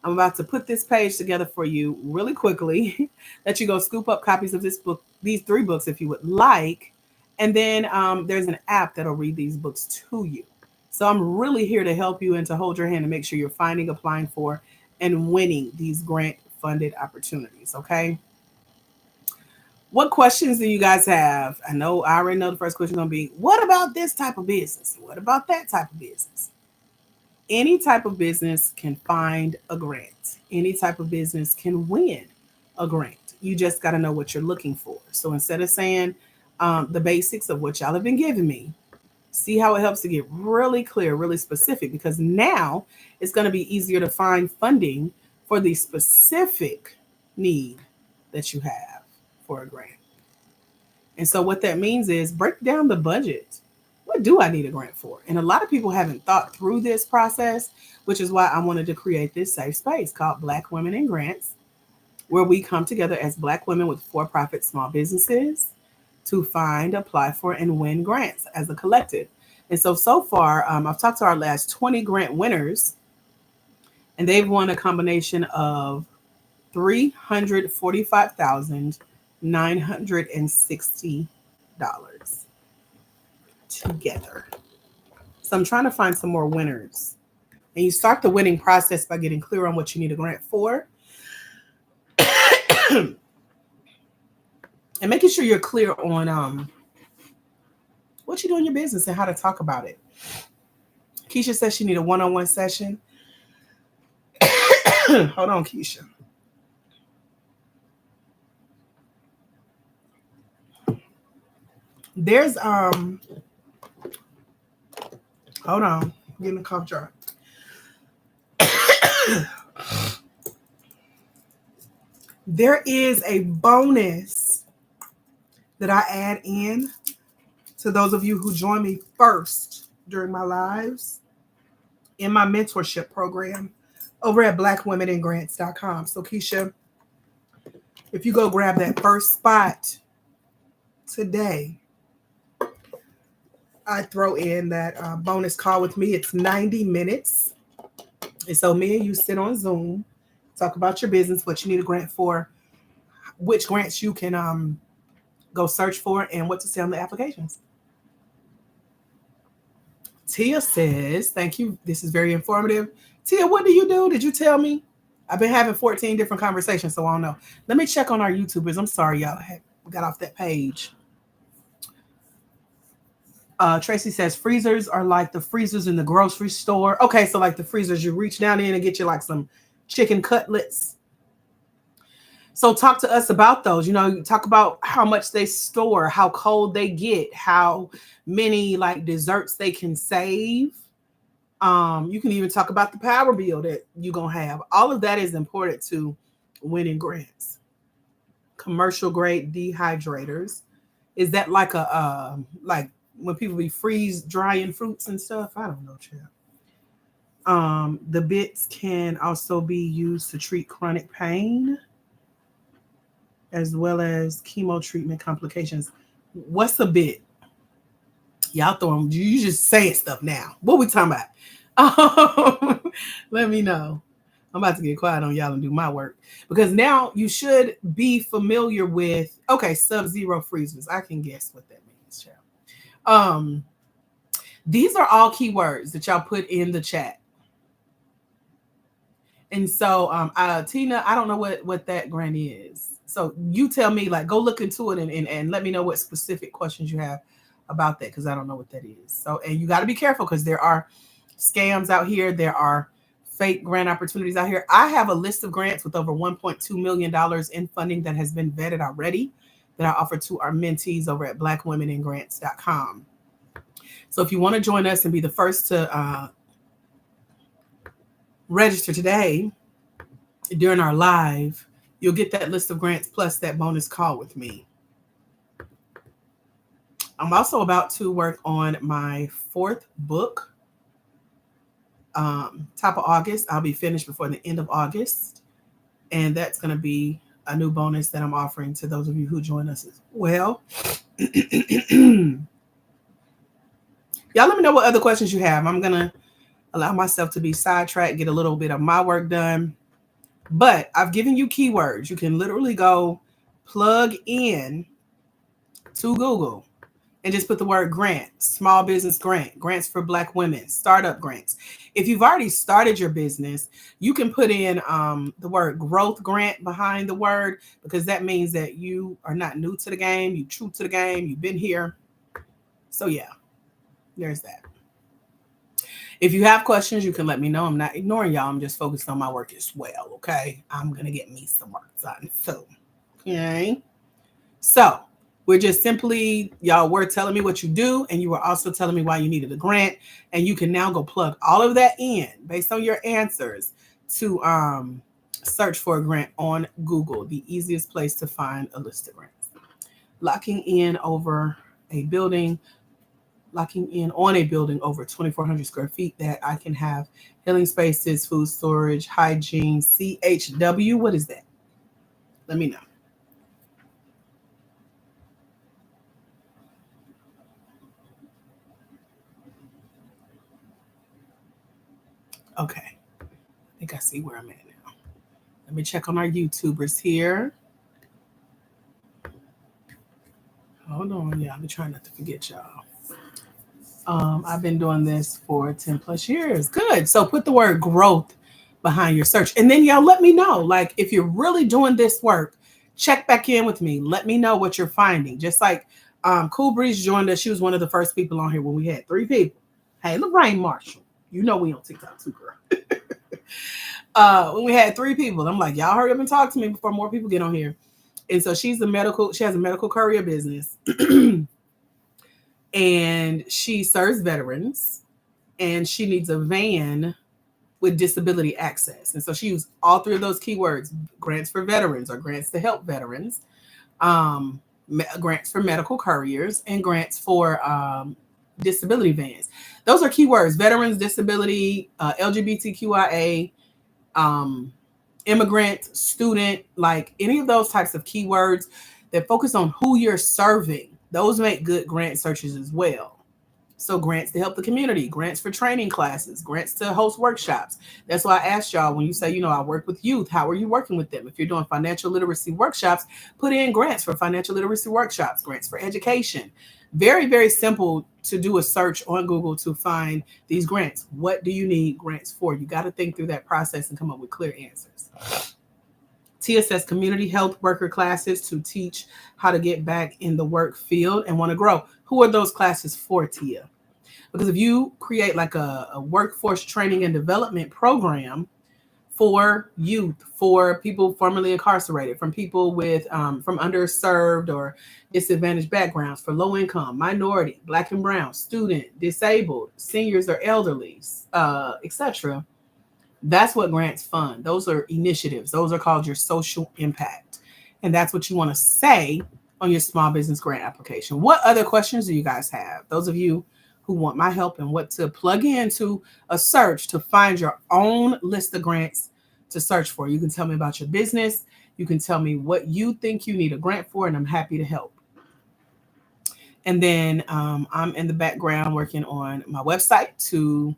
I'm about to put this page together for you really quickly. Let you go scoop up copies of this book, these 3 books, if you would like. And then there's an app that'll read these books to you. So I'm really here to help you and to hold your hand and make sure you're finding, applying for, and winning these grant funded opportunities. Okay. What questions do you guys have? I already know the first question is going to be, what about this type of business? What about that type of business? Any type of business can find a grant. Any type of business can win a grant. You just got to know what you're looking for. So instead of saying the basics of what y'all have been giving me, see how it helps to get really clear, really specific, because now it's going to be easier to find funding for the specific need that you have for a grant. And so what that means is break down the budget. What do I need a grant for? And a lot of people haven't thought through this process, which is why I wanted to create this safe space called Black Women in Grants, where we come together as Black women with for-profit small businesses to find, apply for, and win grants as a collective. And so far, I've talked to our last 20 grant winners, and they've won a combination of $345,960 together. So I'm trying to find some more winners. And you start the winning process by getting clear on what you need a grant for. And making sure you're clear on what you do in your business and how to talk about it. Keisha says she need a one-on-one session. Hold on, Keisha. There's hold on, getting a cough drop. There is a bonus that I add in to those of you who join me first during my lives in my mentorship program over at blackwomeningrants.com. So Keisha, if you go grab that first spot today, I throw in that bonus call with me. It's 90 minutes. And so me and you sit on Zoom, talk about your business, what you need a grant for, which grants you can go search for, and what to say on the applications. Tia says, thank you. This is very informative. Tia, what do you do? Did you tell me? I've been having 14 different conversations, so I don't know. Let me check on our YouTubers. I'm sorry, y'all. I got off that page. Tracy says freezers are like the freezers in the grocery store. Okay, so like the freezers you reach down in and get you like some chicken cutlets. So talk to us about those. Talk about how much they store, how cold they get, how many like desserts they can save. You can even talk about the power bill that you're going to have. All of that is important to winning grants. commercial grade dehydrators. Is that like a like when people be freeze drying fruits and stuff? I don't know, child. The bits can also be used to treat chronic pain as well as chemo treatment complications. What's a bit? Y'all throw them. You just saying stuff now. What we talking about? Let me know. I'm about to get quiet on y'all and do my work because now you should be familiar with Sub-Zero freezers. I can guess what that means, child. These are all keywords that y'all put in the chat. And so Tina, I don't know what that grant is. So you tell me, like, go look into it and let me know what specific questions you have about that, because I don't know what that is. So, and you got to be careful because there are scams out here. There are fake grant opportunities out here. I have a list of grants with over $1.2 million in funding that has been vetted already that I offer to our mentees over at blackwomeningrants.com. So if you want to join us and be the first to register today during our live, you'll get that list of grants plus that bonus call with me. I'm also about to work on my 4th book. Top of August. I'll be finished before the end of August. And that's going to be a new bonus that I'm offering to those of you who join us as well. Y'all let me know what other questions you have. I'm going to allow myself to be sidetracked, get a little bit of my work done. But I've given you keywords. You can literally go plug in to Google and just put the word grant, small business grant, grants for Black women, startup grants. If you've already started your business, you can put in the word growth grant behind the word, because that means that you are not new to the game. You're true to the game. You've been here. So yeah, there's that. If you have questions, you can let me know. I'm not ignoring y'all. I'm just focused on my work as well, okay? I'm going to get me some work done too, okay? So we're just simply, y'all were telling me what you do, and you were also telling me why you needed a grant, and you can now go plug all of that in based on your answers to search for a grant on Google, the easiest place to find a list of grants. Locking in on a building over 2,400 square feet that I can have healing spaces, food storage, hygiene, CHW. What is that? Let me know. Okay. I think I see where I'm at now. Let me check on our YouTubers here. Hold on, yeah. I'm trying not to forget y'all. I've been doing this for 10 plus years. Good. So put the word growth behind your search. And then y'all let me know, like, if you're really doing this work, check back in with me. Let me know what you're finding. Just like Cool Breeze joined us. She was one of the first people on here when we had 3 people. Hey, Lorraine Marshall. You know we on TikTok too, girl. When we had 3 people, I'm like, y'all hurry up and talk to me before more people get on here. And so she has a medical courier business. And she serves veterans, and she needs a van with disability access. And so she used all 3 of those keywords: grants for veterans, or grants to help veterans, grants for medical couriers, and grants for disability vans. Those are keywords: veterans, disability, LGBTQIA, immigrant, student, like any of those types of keywords that focus on who you're serving. Those make good grant searches as well. So grants to help the community, grants for training classes, grants to host workshops. That's why I asked y'all, when you say, I work with youth, how are you working with them? If you're doing financial literacy workshops, put in grants for financial literacy workshops, grants for education. Very, very simple to do a search on Google to find these grants. What do you need grants for? You got to think through that process and come up with clear answers. TSS community health worker classes to teach how to get back in the work field and want to grow. Who are those classes for, Tia? Because if you create like a workforce training and development program for youth, for people formerly incarcerated, from people with from underserved or disadvantaged backgrounds, for low income, minority, Black and brown, student, disabled, seniors or elderly, etc. That's what grants fund. Those are initiatives. Those are called your social impact. And that's what you want to say on your small business grant application. What other questions do you guys have? Those of you who want my help and what to plug into a search to find your own list of grants to search for. You can tell me about your business. You can tell me what you think you need a grant for, and I'm happy to help. And then I'm in the background working on my website to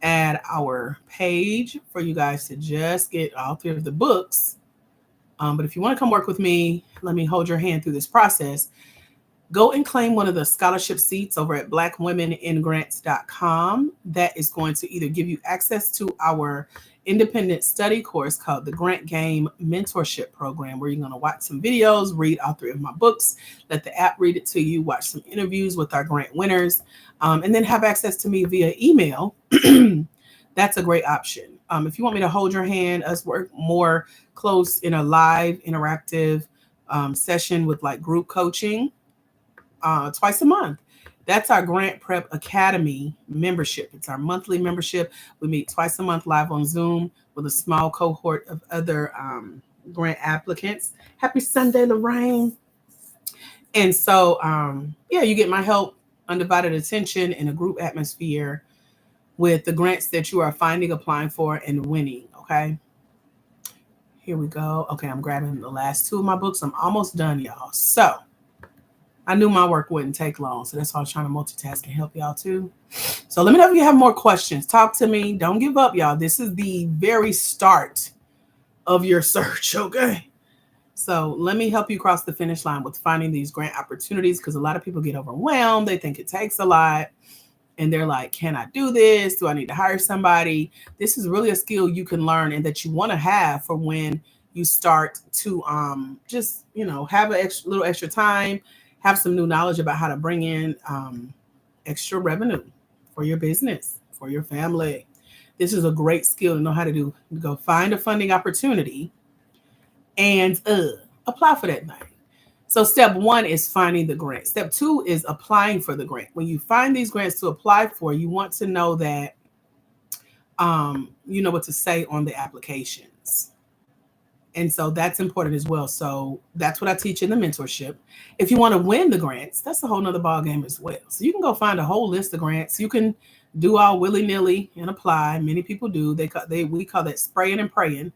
add our page for you guys to just get all three of the books. But if you want to come work with me, let me hold your hand through this process. Go and claim one of the scholarship seats over at blackwomeningrants.com. That is going to either give you access to our independent study course called the Grant Game Mentorship Program, where you're going to watch some videos, read all three of my books, let the app read it to you, watch some interviews with our grant winners, and then have access to me via email. That's a great option. If you want me to hold your hand, us work more close in a live interactive session with like group coaching twice a month. That's our Grant Prep Academy membership. It's our monthly membership. We meet twice a month live on Zoom with a small cohort of other grant applicants. Happy Sunday, Lorraine. And so, you get my help, undivided attention in a group atmosphere with the grants that you are finding, applying for, and winning. Okay. Here we go. Okay, I'm grabbing the last two of my books. I'm almost done, y'all. So I knew my work wouldn't take long, so that's why I was trying to multitask and help y'all too. So let me know if you have more questions. Talk to me. Don't give up, y'all. This is the very start of your search, okay? So let me help you cross the finish line with finding these grant opportunities, because a lot of people get overwhelmed. They think it takes a lot, and they're like, can I do this? Do I need to hire somebody? This is really a skill you can learn and that you want to have for when you start to just, have a little extra time, have some new knowledge about how to bring in extra revenue for your business, for your family. This is a great skill to know how to do. Go find a funding opportunity and apply for that thing. So step one is finding the grant. Step two is applying for the grant. When you find these grants to apply for, you want to know that you know what to say on the applications. And so that's important as well. So that's what I teach in the mentorship. If you want to win the grants, that's a whole nother ball game as well. So you can go find a whole list of grants. You can do all willy-nilly and apply. Many people do. We call that spraying and praying,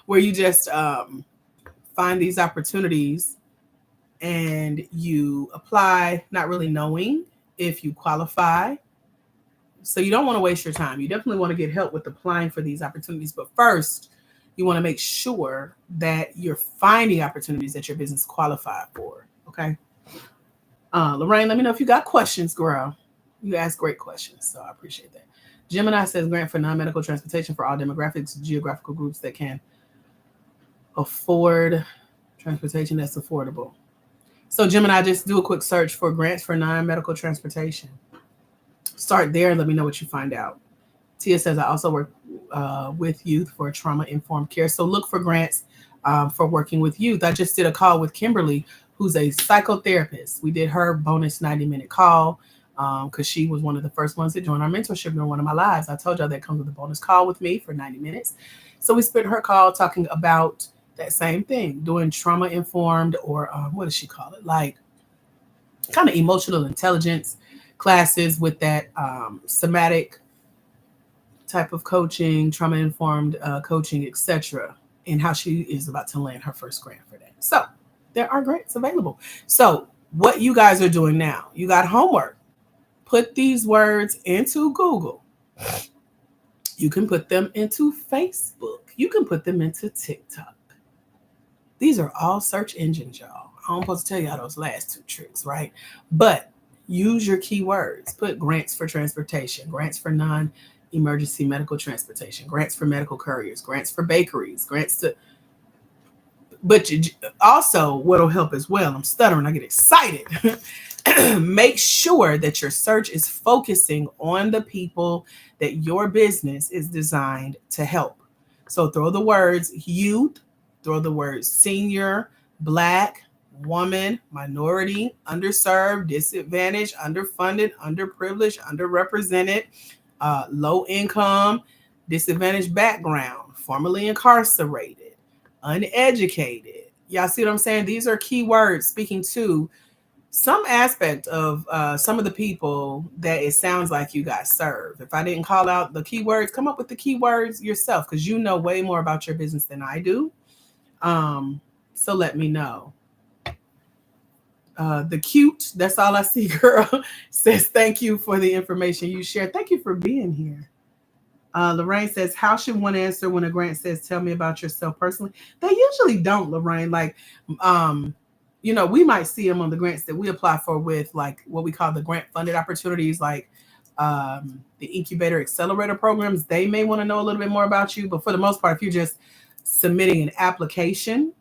where you just find these opportunities and you apply, not really knowing if you qualify. So you don't want to waste your time. You definitely want to get help with applying for these opportunities. But first, you want to make sure that you're finding opportunities that your business qualified for. Okay. Lorraine, let me know if you got questions, girl. You ask great questions, so I appreciate that. Gemini says grant for non-medical transportation for all demographics, geographical groups that can afford transportation that's affordable. So Gemini, just do a quick search for grants for non-medical transportation. Start there and let me know what you find out. Tia says, I also work with youth for trauma-informed care. So look for grants for working with youth. I just did a call with Kimberly, who's a psychotherapist. We did her bonus 90-minute call because she was one of the first ones to join our mentorship during one of my lives. I told y'all that comes with a bonus call with me for 90 minutes. So we spent her call talking about that same thing, doing trauma-informed, or what does she call it? Like kind of emotional intelligence classes with that somatic type of coaching, trauma-informed coaching, etc., and how she is about to land her first grant for that. So there are grants available. So what you guys are doing now, you got homework. Put these words into Google. You can put them into Facebook. You can put them into TikTok. These are all search engines, y'all. I'm supposed to tell y'all those last two tricks, right? But use your keywords. Put grants for transportation, grants for non-emergency medical transportation, grants for medical couriers, grants for bakeries, grants to... But also, what'll help as well, I'm stuttering, I get excited. Make sure that your search is focusing on the people that your business is designed to help. So throw the words youth, throw the words senior, Black, woman, minority, underserved, disadvantaged, underfunded, underprivileged, underrepresented, low income, disadvantaged background, formerly incarcerated, uneducated, Y'all see what I'm saying? These are keywords speaking to some aspect of some of the people that it sounds like you got served. If I didn't call out the keywords, come up with the keywords yourself because you know way more about your business than I do. So let me know. The cute, that's all I see, girl, says thank you for the information you shared. Thank you for being here. Lorraine says, how should one answer when a grant says, tell me about yourself personally? They usually don't, Lorraine. Like, we might see them on the grants that we apply for with like what we call the grant funded opportunities, like the incubator accelerator programs. They may want to know a little bit more about you. But for the most part, if you're just submitting an application,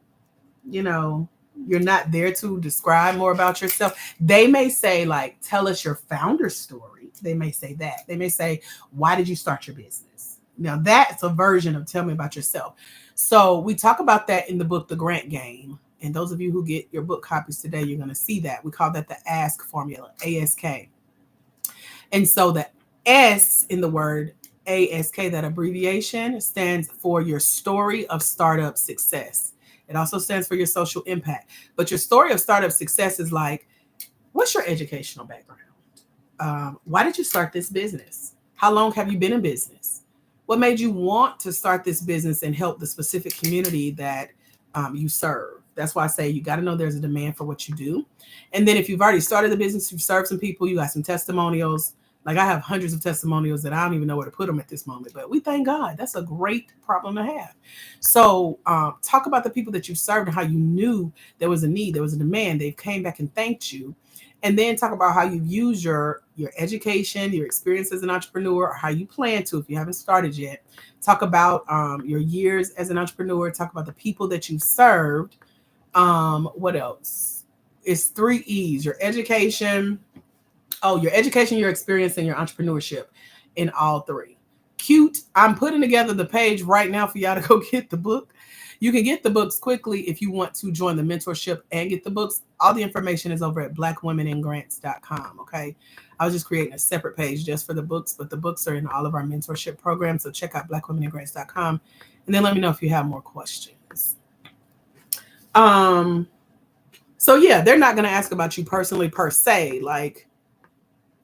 you're not there to describe more about yourself. They may say, like, tell us your founder story. They may say that. They may say, why did you start your business? Now, that's a version of tell me about yourself. So we talk about that in the book, The Grant Game. And those of you who get your book copies today, you're going to see that. We call that the ASK formula, ASK. And so the S in the word ASK, that abbreviation, stands for your story of startup success. It also stands for your social impact. But your story of startup success is like, what's your educational background? Why did you start this business? How long have you been in business? What made you want to start this business and help the specific community that you serve? That's why I say you got to know there's a demand for what you do. And then if you've already started the business, you've served some people, you got some testimonials. Like I have hundreds of testimonials that I don't even know where to put them at this moment, but we thank God. That's a great problem to have. So talk about the people that you served and how you knew there was a need, there was a demand. They came back and thanked you. And then talk about how you've used your education, your experience as an entrepreneur, or how you plan to, if you haven't started yet. Talk about your years as an entrepreneur. Talk about the people that you served. What else? It's 3 E's: your education, your experience, and your entrepreneurship in all 3. Cute. I'm putting together the page right now for y'all to go get the book. You can get the books quickly if you want to join the mentorship and get the books. All the information is over at blackwomeningrants.com. Okay. I was just creating a separate page just for the books, but the books are in all of our mentorship programs. So check out blackwomeningrants.com and then let me know if you have more questions. So yeah, they're not going to ask about you personally per se. Like,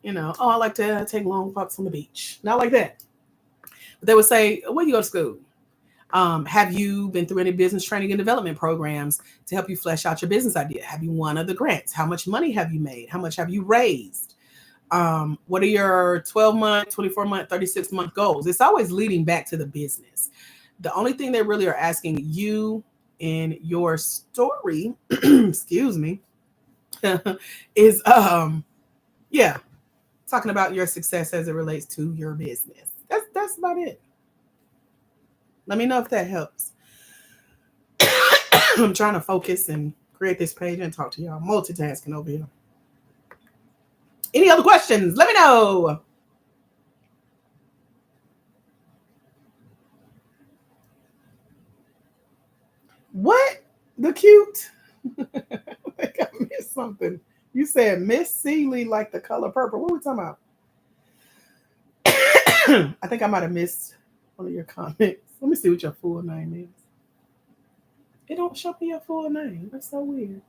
I like to take long walks on the beach. Not like that. But they would say, where do you go to school? Have you been through any business training and development programs to help you flesh out your business idea? Have you won other grants? How much money have you made? How much have you raised? What are your 12-month, 24-month, 36-month goals? It's always leading back to the business. The only thing they really are asking you in your story, excuse me, is, talking about your success as it relates to your business. That's about it. Let me know if that helps. I'm trying to focus and create this page and talk to y'all. Multitasking over here. Any other questions? Let me know. What? The cute? I think I missed something. You said Miss Seeley like the color purple. What are we talking about? I think I might have missed one of your comments. Let me see what your full name is. It don't show me your full name. That's so weird.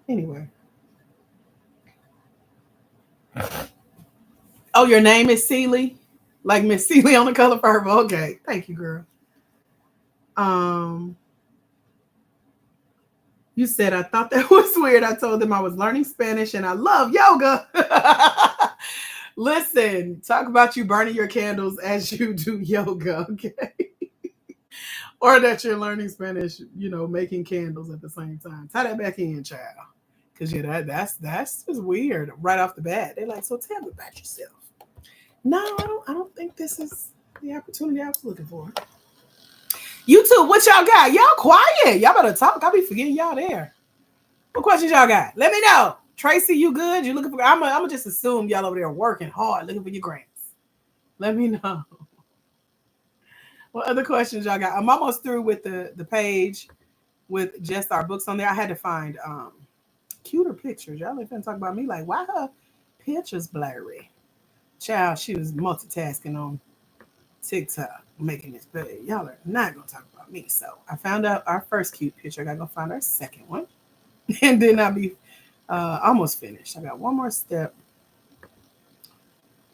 Anyway. Oh, your name is Seeley? Like Miss Seeley on the color purple. Okay. Thank you, girl. You said, I thought that was weird. I told them I was learning Spanish and I love yoga. Listen, talk about you burning your candles as you do yoga, okay? Or that you're learning Spanish, making candles at the same time. Tie that back in, child. Because that's just weird right off the bat. They're like, so tell me about yourself. No, I don't think this is the opportunity I was looking for. YouTube, what y'all got? Y'all quiet. Y'all better talk. I'll be forgetting y'all there. What questions y'all got? Let me know. Tracy, you good? You looking for? I'm gonna just assume y'all over there working hard, looking for your grants. Let me know. What other questions y'all got? I'm almost through with the page with just our books on there. I had to find cuter pictures. Y'all ain't finna talk about me like, why her pictures blurry? Child, she was multitasking on TikTok making this better. Y'all are not gonna talk about me. So I found out our first cute picture. I gotta go find our second one, and then I'll be almost finished. I got one more step.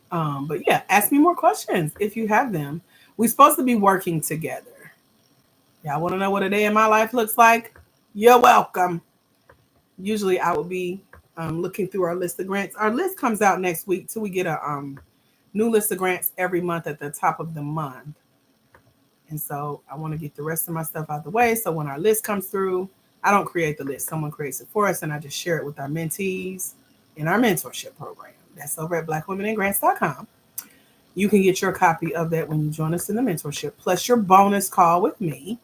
But yeah, ask me more questions if you have them. We're supposed to be working together. Y'all want to know what a day in my life looks like? You're welcome. Usually, I will be looking through our list of grants. Our list comes out next week till we get a new list of grants every month at the top of the month. And so I want to get the rest of my stuff out the way. So when our list comes through, I don't create the list. Someone creates it for us, and I just share it with our mentees in our mentorship program. That's over at blackwomenandgrants.com. You can get your copy of that when you join us in the mentorship, plus your bonus call with me.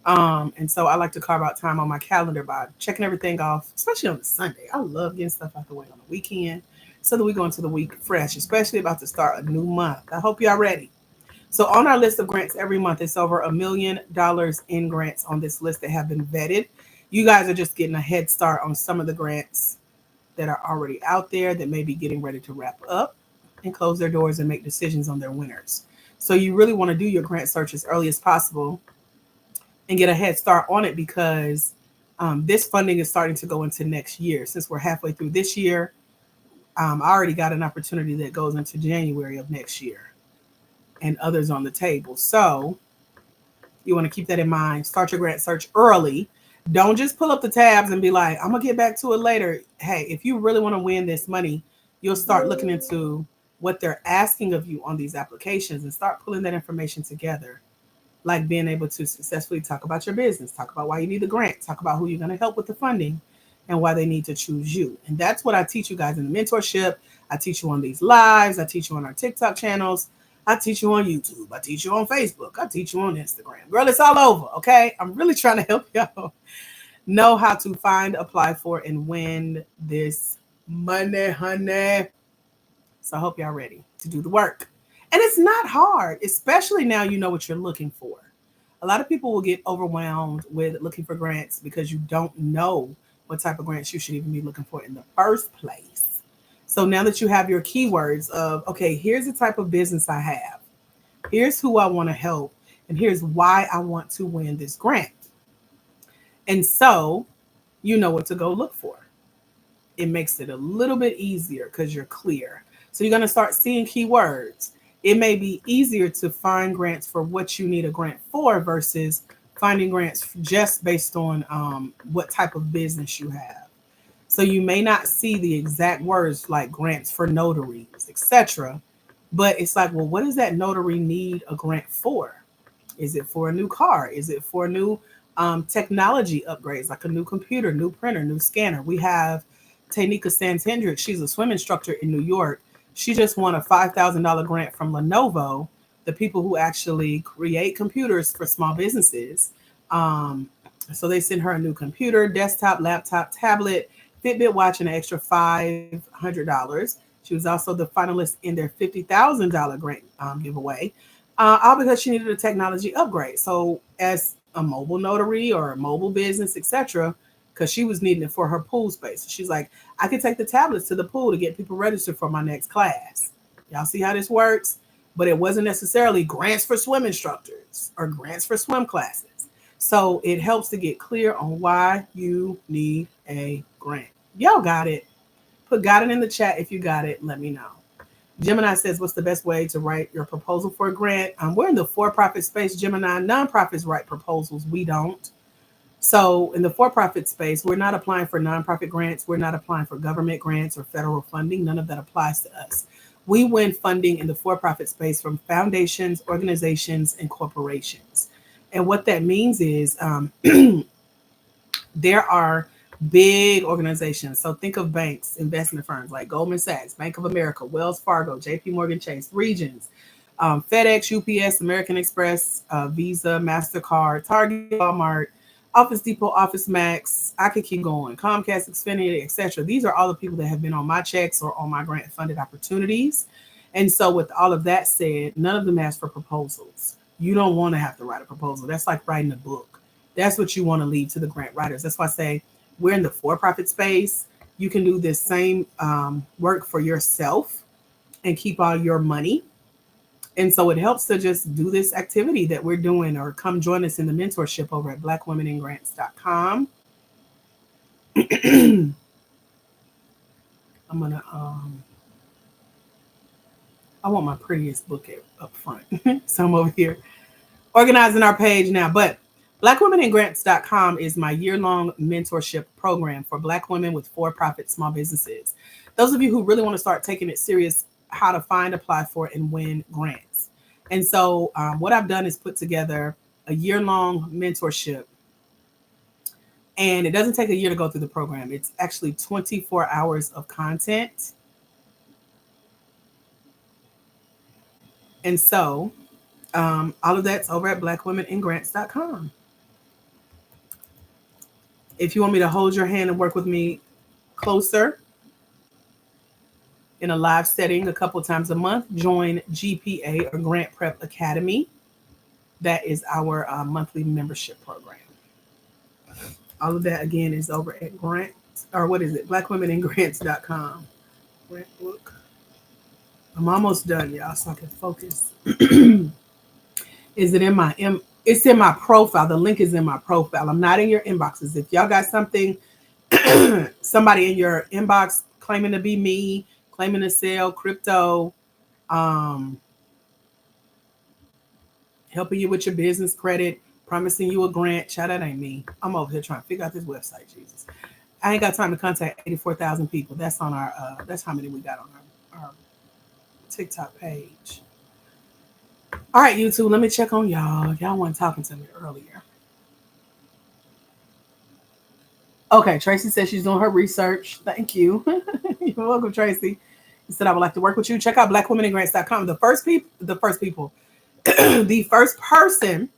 And so I like to carve out time on my calendar by checking everything off, especially on the Sunday. I love getting stuff out the way on the weekend so that we go into the week fresh, especially about to start a new month. I hope y'all ready. So on our list of grants every month, it's over $1 million in grants on this list that have been vetted. You guys are just getting a head start on some of the grants that are already out there that may be getting ready to wrap up and close their doors and make decisions on their winners. So you really want to do your grant search as early as possible and get a head start on it because this funding is starting to go into next year. Since we're halfway through this year, I already got an opportunity that goes into January of next year and others on the table. So you want to keep that in mind. Start your grant search early. Don't just pull up the tabs and be like, I'm going to get back to it later. Hey, if you really want to win this money, you'll start looking into what they're asking of you on these applications and start pulling that information together. Like being able to successfully talk about your business, talk about why you need the grant, talk about who you're going to help with the funding and why they need to choose you. And that's what I teach you guys in the mentorship. I teach you on these lives. I teach you on our TikTok channels. I teach you on YouTube. I teach you on Facebook. I teach you on Instagram. Girl, it's all over, okay? I'm really trying to help y'all know how to find, apply for, and win this money, honey. So I hope y'all ready to do the work. And it's not hard, especially now you know what you're looking for. A lot of people will get overwhelmed with looking for grants because you don't know what type of grants you should even be looking for in the first place. So now that you have your keywords of, okay, here's the type of business I have, here's who I want to help, and here's why I want to win this grant. And so you know what to go look for. It makes it a little bit easier because you're clear. So you're going to start seeing keywords. It may be easier to find grants for what you need a grant for versus finding grants just based on what type of business you have. So you may not see the exact words like grants for notaries, etc. But it's like, well, what does that notary need a grant for? Is it for a new car? Is it for new technology upgrades, like a new computer, new printer, new scanner? We have Tanika Santendrick. She's a swim instructor in New York. She just won a $5,000 grant from Lenovo, the people who actually create computers for small businesses. So they sent her a new computer, desktop, laptop, tablet, Fitbit watch, and an extra $500. She was also the finalist in their $50,000 grant giveaway, all because she needed a technology upgrade. So as a mobile notary or a mobile business, etc., because she was needing it for her pool space. She's like, I could take the tablets to the pool to get people registered for my next class. Y'all see how this works? But it wasn't necessarily grants for swim instructors or grants for swim classes. So it helps to get clear on why you need a grant. Y'all got it. Got it in the chat if you got it. Let me know. Gemini says, what's the best way to write your proposal for a grant? We're in the for-profit space, Gemini. Nonprofits write proposals. We don't. So in the for-profit space, we're not applying for nonprofit grants. We're not applying for government grants or federal funding. None of that applies to us. We win funding in the for-profit space from foundations, organizations, and corporations. And what that means is there are big organizations. So think of banks, investment firms like Goldman Sachs, Bank of America, Wells Fargo, JP Morgan Chase, Regions, FedEx, UPS, American Express, Visa, MasterCard, Target, Walmart, Office Depot, Office Max. I could keep going. Comcast, Xfinity, etc. These are all the people that have been on my checks or on my grant funded opportunities. And so with all of that said, none of them ask for proposals. You don't want to have to write a proposal. That's like writing a book. That's what you want to leave to the grant writers. That's why I say we're in the for-profit space. You can do this same work for yourself and keep all your money And so it helps to just do this activity that we're doing, or come join us in the mentorship over at blackwomeningrants.com. I'm gonna I want my prettiest book up front. So I'm over here organizing our page now. But blackwomeningrants.com is my year-long mentorship program for Black women with for-profit small businesses. Those of you who really want to start taking it serious, how to find, apply for, and win grants. And so what I've done is put together a year-long mentorship. And it doesn't take a year to go through the program. It's actually 24 hours of content. And so all of that's over at blackwomeningrants.com. If you want me to hold your hand and work with me closer in a live setting a couple times a month, join GPA, or Grant Prep Academy. That is our monthly membership program. All of that, again, is over at blackwomeningrants.com. Grant book. I'm almost done, y'all, so I can focus. Is it in my it's in my profile. The link is in my profile. I'm not in your inboxes. If y'all got something, somebody in your inbox claiming to be me, claiming to sell crypto, helping you with your business credit, promising you a grant, child, that ain't me. I'm over here trying to figure out this website, Jesus. I ain't got time to contact 84,000 people. That's on our that's how many we got on our TikTok page. All right, YouTube, let me check on y'all. Y'all weren't talking to me earlier. Okay, Tracy says she's doing her research. Thank you. You're welcome, Tracy. He said, I would like to work with you. Check out blackwomeningrants.com. The first person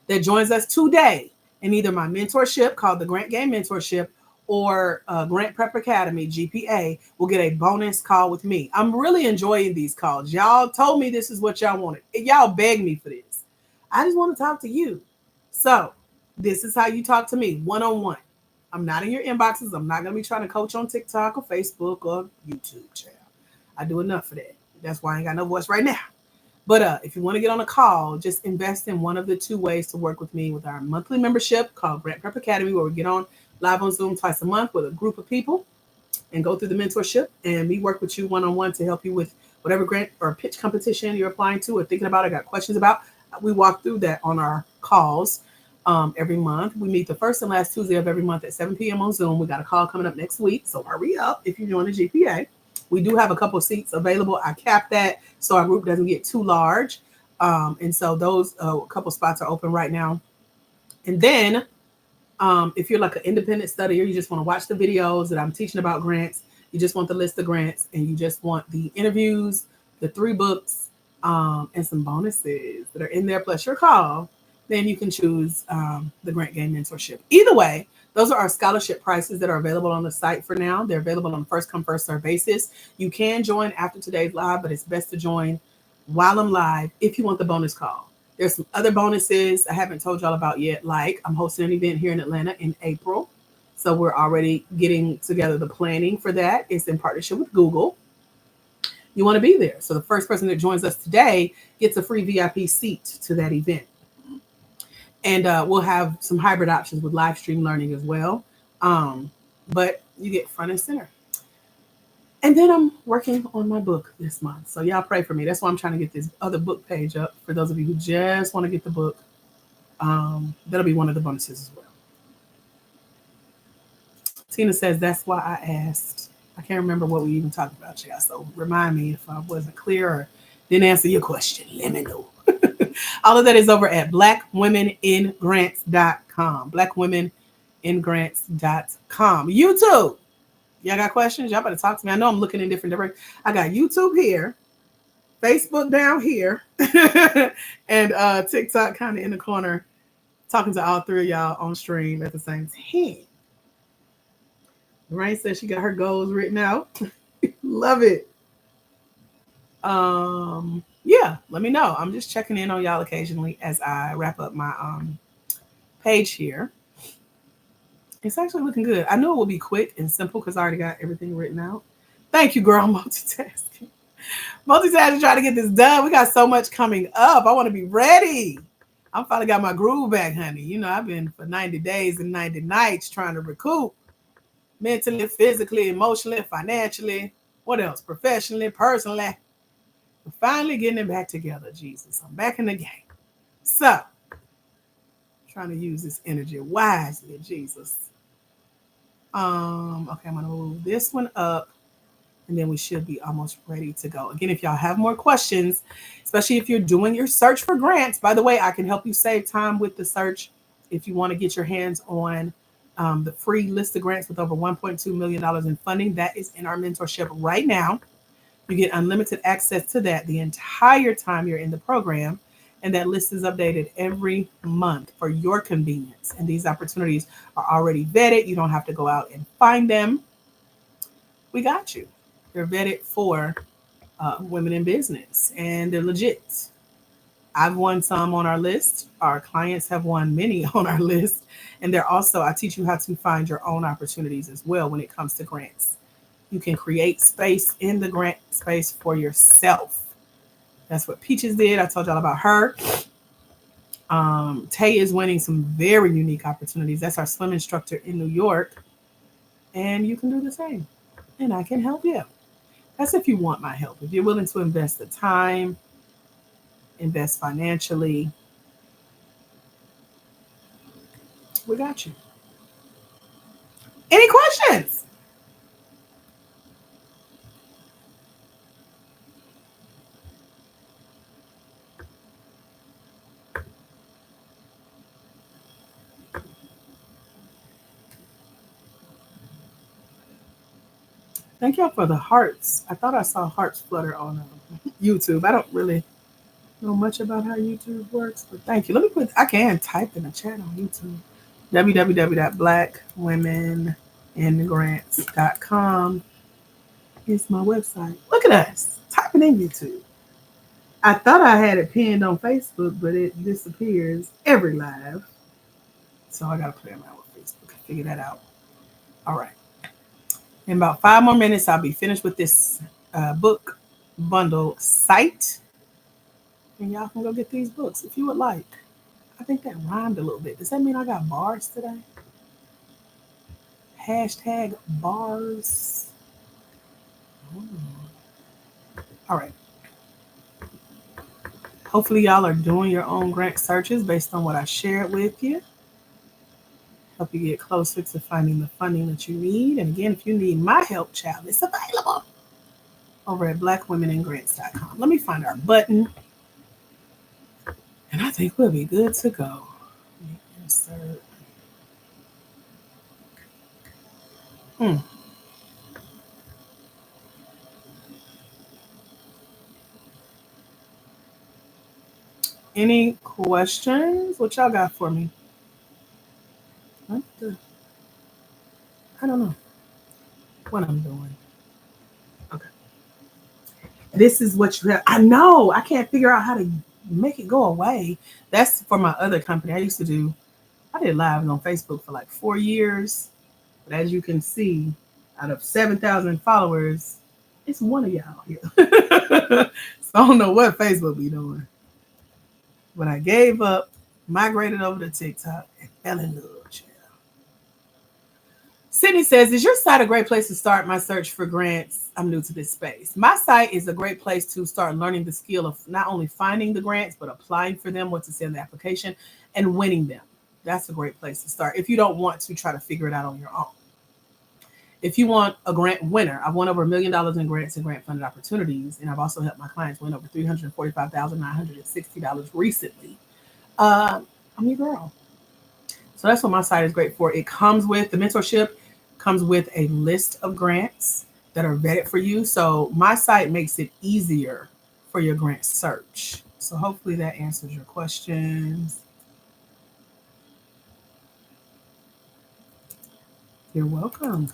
that joins us today in either my mentorship called the Grant Game Mentorship or Grant Prep Academy, GPA, will get a bonus call with me. I'm really enjoying these calls. Y'all told me this is what y'all wanted. Y'all begged me for this. I just want to talk to you. So this is how you talk to me, one-on-one. I'm not in your inboxes. I'm not going to be trying to coach on TikTok or Facebook or YouTube, child. I do enough for that. That's why I ain't got no voice right now. But if you want to get on a call, just invest in one of the two ways to work with me with our monthly membership called Grant Prep Academy, where we get on live on Zoom twice a month with a group of people and go through the mentorship. And we work with you one-on-one to help you with whatever grant or pitch competition you're applying to or thinking about or got questions about. We walk through that on our calls every month. We meet the first and last Tuesday of every month at 7 p.m. on Zoom. We got a call coming up next week, so hurry up if you join the GPA. We do have a couple of seats available. I capped that so our group doesn't get too large. And so those a couple spots are open right now. And then if you're like an independent studier, you just want to watch the videos that I'm teaching about grants, you just want the list of grants, and you just want the interviews, the 3 books, and some bonuses that are in there, plus your call, then you can choose the Grant Game Mentorship. Either way, those are our scholarship prices that are available on the site for now. They're available on a first come, first serve basis. You can join after today's live, but it's best to join while I'm live if you want the bonus call. There's some other bonuses I haven't told y'all about yet, like I'm hosting an event here in Atlanta in April. So we're already getting together the planning for that. It's in partnership with Google. You want to be there. So the first person that joins us today gets a free VIP seat to that event. And we'll have some hybrid options with live stream learning as well. But you get front and center. And then I'm working on my book this month. So y'all pray for me. That's why I'm trying to get this other book page up for those of you who just want to get the book. That'll be one of the bonuses as well. Tina says, that's why I asked. I can't remember what we even talked about, y'all. So remind me if I wasn't clear or didn't answer your question. Let me know. All of that is over at blackwomeningrants.com. Blackwomeningrants.com. YouTube. Y'all got questions? Y'all better talk to me. I know I'm looking in different directions. I got YouTube here, Facebook down here, and TikTok kind of in the corner, talking to all 3 of y'all on stream at the same time. Lorraine says she got her goals written out. Love it. Yeah, let me know. I'm just checking in on y'all occasionally as I wrap up my page here. It's actually looking good. I knew it would be quick and simple because I already got everything written out. Thank you, girl. I'm multitasking. Multitasking, trying to get this done. We got so much coming up. I want to be ready. I'm finally got my groove back, honey. You know, I've been for 90 days and 90 nights trying to recoup mentally, physically, emotionally, financially. What else? Professionally, personally. We're finally getting it back together, Jesus. I'm back in the game. So, trying to use this energy wisely, Jesus. Okay, I'm gonna move this one up, and then we should be almost ready to go. Again, if y'all have more questions, especially if you're doing your search for grants, by the way, I can help you save time with the search if you want to get your hands on the free list of grants with over $1.2 million in funding. That is in our mentorship right now. You get unlimited access to that the entire time you're in the program. And that list is updated every month for your convenience. And these opportunities are already vetted. You don't have to go out and find them. We got you. They're vetted for women in business and they're legit. I've won some on our list. Our clients have won many on our list. And they're also, I teach you how to find your own opportunities as well when it comes to grants. You can create space in the grant space for yourself. That's what Peaches did. I told y'all about her. Tay is winning some very unique opportunities. That's our swim instructor in New York. And you can do the same. And I can help you. That's if you want my help. If you're willing to invest the time, invest financially, we got you. Any questions? Thank y'all for the hearts. I thought I saw hearts flutter on YouTube. I don't really know much about how YouTube works, but thank you. Let me put, I can type in the chat on YouTube. www.blackwomeningrants.com is my website. Look at us typing in YouTube. I thought I had it pinned on Facebook, but it disappears every live. So I got to play around with Facebook and figure that out. All right. In about 5 more minutes, I'll be finished with this book bundle site. And y'all can go get these books if you would like. I think that rhymed a little bit. Does that mean I got bars today? Hashtag bars. All right. Hopefully y'all are doing your own grant searches based on what I shared with you. Help you get closer to finding the funding that you need. And again, if you need my help, child, it's available over at blackwomeningrants.com. Let me find our button. And I think we'll be good to go. Insert. Any questions? What y'all got for me? I don't know what I'm doing. Okay. This is what you have. I know. I can't figure out how to make it go away. That's for my other company. I did lives on Facebook for like 4 years. But as you can see, out of 7,000 followers, it's one of y'all here. So I don't know what Facebook be doing. But I gave up, migrated over to TikTok, and fell in love. Sydney says, is your site a great place to start my search for grants? I'm new to this space. My site is a great place to start learning the skill of not only finding the grants, but applying for them, what to say in the application, and winning them. That's a great place to start if you don't want to try to figure it out on your own. If you want a grant winner, I've won over $1 million in grants and grant funded opportunities, and I've also helped my clients win over $345,960 recently. I'm your girl. So that's what my site is great for. It comes with the mentorship, comes with a list of grants that are vetted for you. So my site makes it easier for your grant search. So hopefully that answers your questions. You're welcome.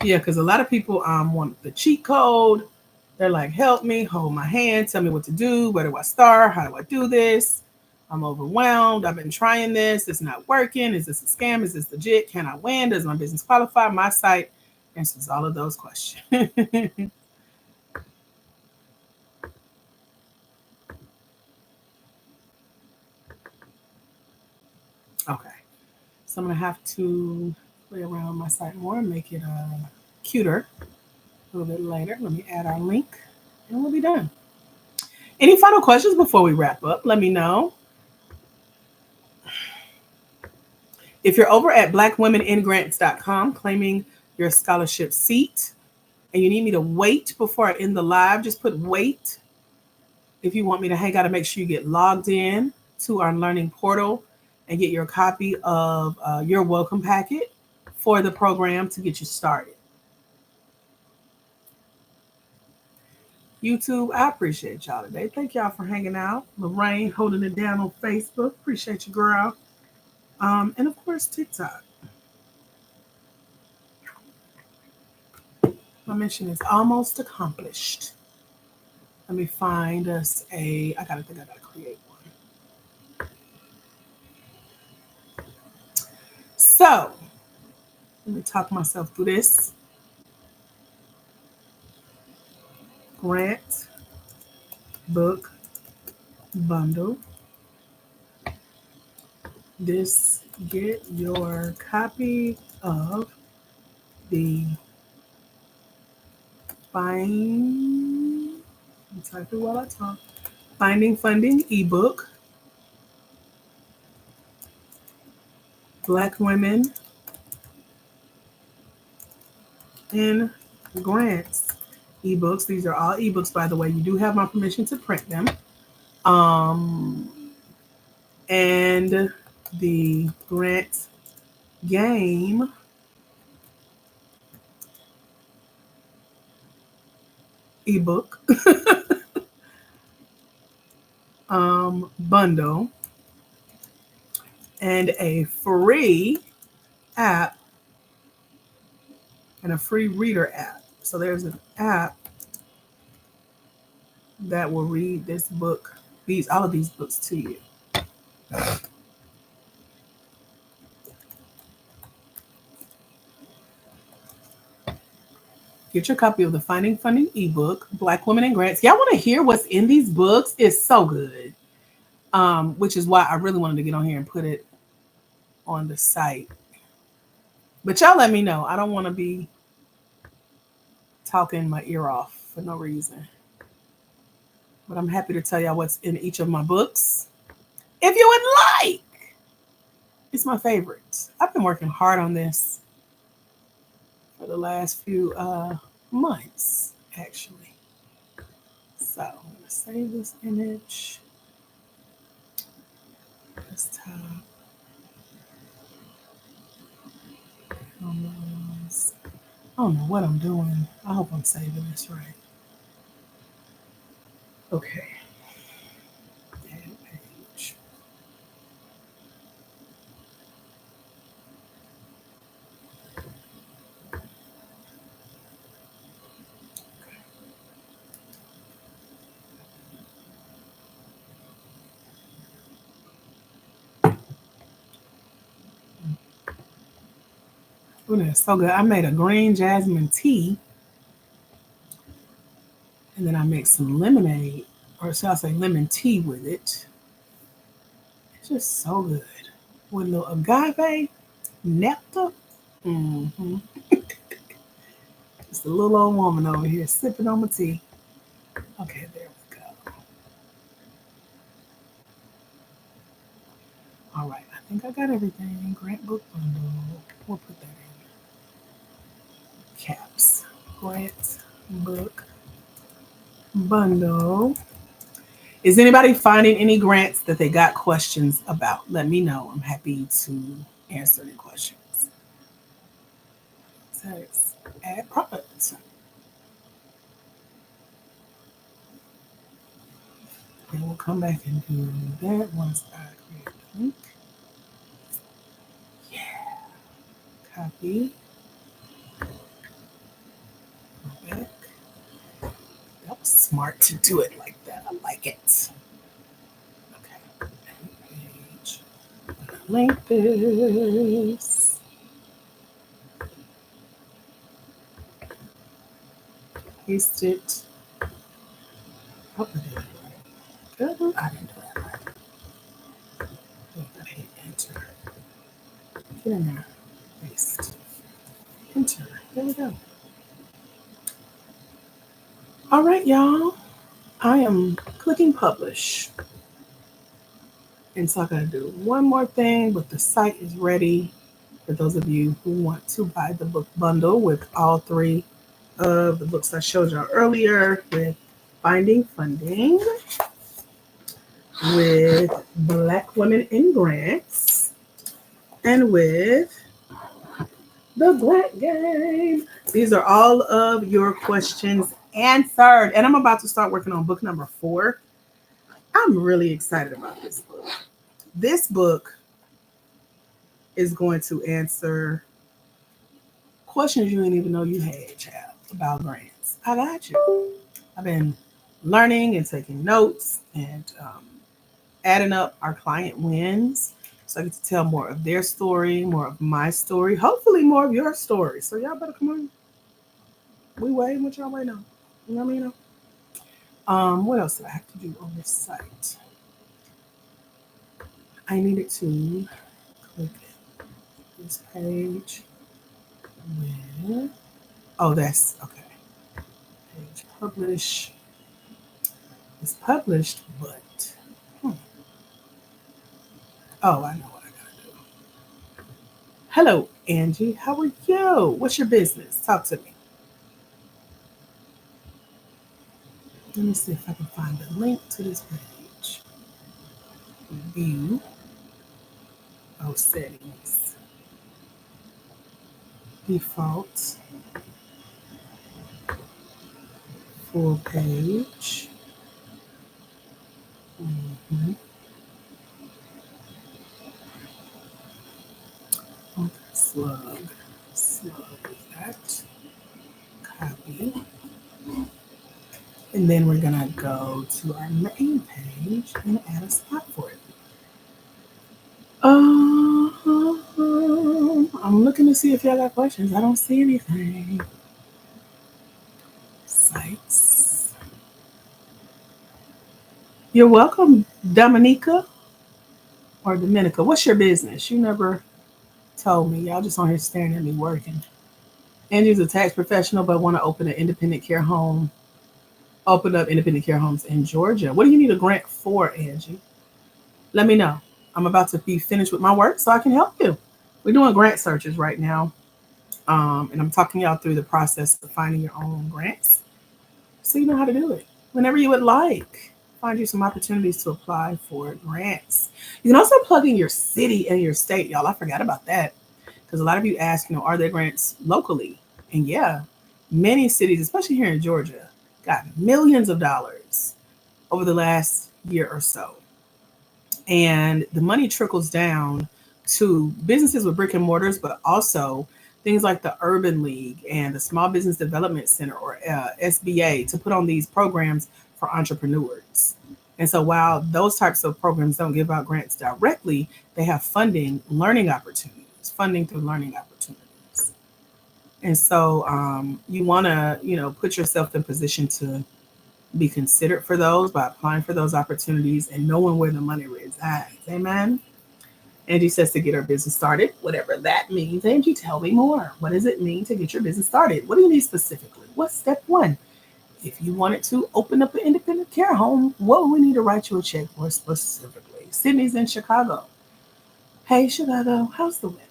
Yeah, because a lot of people want the cheat code. They're like, help me, hold my hand, tell me what to do. Where do I start? How do I do this? I'm overwhelmed. I've been trying this. It's not working. Is this a scam? Is this legit? Can I win? Does my business qualify? My site Answers all of those questions. Okay. So I'm going to have to play around my site more and make it cuter a little bit later. Let me add our link and we'll be done. Any final questions before we wrap up? Let me know. If you're over at blackwomeningrants.com claiming your scholarship seat and you need me to wait before I end the live, just put wait. If you want me to hang out and make sure you get logged in to our learning portal and get your copy of your welcome packet for the program to get you started. YouTube, I appreciate y'all today. Thank y'all for hanging out. Lorraine holding it down on Facebook. Appreciate you, girl. And of course, TikTok. My mission is almost accomplished. Let me find us I gotta create one. So, let me talk myself through this. Grant book bundle. Get your copy of the type it while I talk. Finding Funding ebook. Black Women in Grants ebooks. These are all ebooks, by the way. You do have my permission to print them. And the Grant Game ebook bundle and a free app and a free reader app. So there's an app that will read this book, all of these books to you. Get your copy of the Finding Funding ebook, Black Women in Grants. Y'all want to hear what's in these books? It's so good. Which is why I really wanted to get on here and put it on the site. But y'all let me know. I don't want to be talking my ear off for no reason. But I'm happy to tell y'all what's in each of my books. If you would like. It's my favorite. I've been working hard on this for the last few months, actually. So I'm going to save this image. Desktop. I don't know what I'm doing. I hope I'm saving this right. Okay. Add page. Oh, that's so good. I made a green jasmine tea. And then I mixed some lemonade, or shall I say lemon tea with it. It's just so good. With a little agave nectar. Mm-hmm. Just a little old woman over here sipping on my tea. Okay, there we go. All right, I think I got everything. Grant book bundle. We'll put that in. Caps. Grant book bundle. Is anybody finding any grants that they got questions about? Let me know. I'm happy to answer any questions. Text, add product. And we'll come back and do that once I create the link. Yeah. Copy. Go back. That was smart to do it like that. I like it. Okay. Page. Link this. paste it. Hope I did it right. Good. I didn't do that right. I gotta hit enter. Get in there. Paste. Enter. There we go. All right, y'all. I am clicking publish. And so I gotta do one more thing, but the site is ready for those of you who want to buy the book bundle with all three of the books I showed you earlier, with Finding Funding, with Black Women in Grants, and with The Black Game. These are all of your questions answered. And I'm about to start working on book number 4. I'm really excited about this book. This book is going to answer questions you didn't even know you had, child, about grants. I got you. I've been learning and taking notes and adding up our client wins. So I get to tell more of their story, more of my story, hopefully more of your story. So y'all better come on. We waiting. What y'all waiting on? You know what I mean? What else did I have to do on this site? I needed to click this page with, oh, that's okay. Page publish. It's published, but oh, I know what I gotta do. Hello, Angie. How are you? What's your business? Talk to me. Let me see if I can find the link to this page. View. Oh, settings. Default. Full page. Mm-hmm. Okay, slug. Slug is that. Copy. And then we're gonna go to our main page and add a spot for it. I'm looking to see if y'all got questions. I don't see anything. Sites. You're welcome, Dominica or Dominica. What's your business? You never told me. Y'all just on here staring at me working. Angie's a tax professional, but want to open an independent care home. Open up independent care homes in Georgia. What do you need a grant for, Angie? Let me know. I'm about to be finished with my work so I can help you. We're doing grant searches right now. And I'm talking y'all through the process of finding your own grants so you know how to do it whenever you would like. Find you some opportunities to apply for grants. You can also plug in your city and your state, y'all. I forgot about that because a lot of you ask, are there grants locally? And yeah, many cities, especially here in Georgia, got millions of dollars over the last year or so. And the money trickles down to businesses with brick and mortars, but also things like the Urban League and the Small Business Development Center, or SBA, to put on these programs for entrepreneurs. And so while those types of programs don't give out grants directly, they have funding, learning opportunities, funding through learning opportunities. And so you want to, put yourself in position to be considered for those by applying for those opportunities and knowing where the money resides. Amen. Angie says to get her business started, whatever that means. Angie, tell me more. What does it mean to get your business started? What do you need specifically? What's step 1? If you wanted to open up an independent care home, what would we need to write you a check for specifically? Sydney's in Chicago. Hey, Chicago, how's the weather?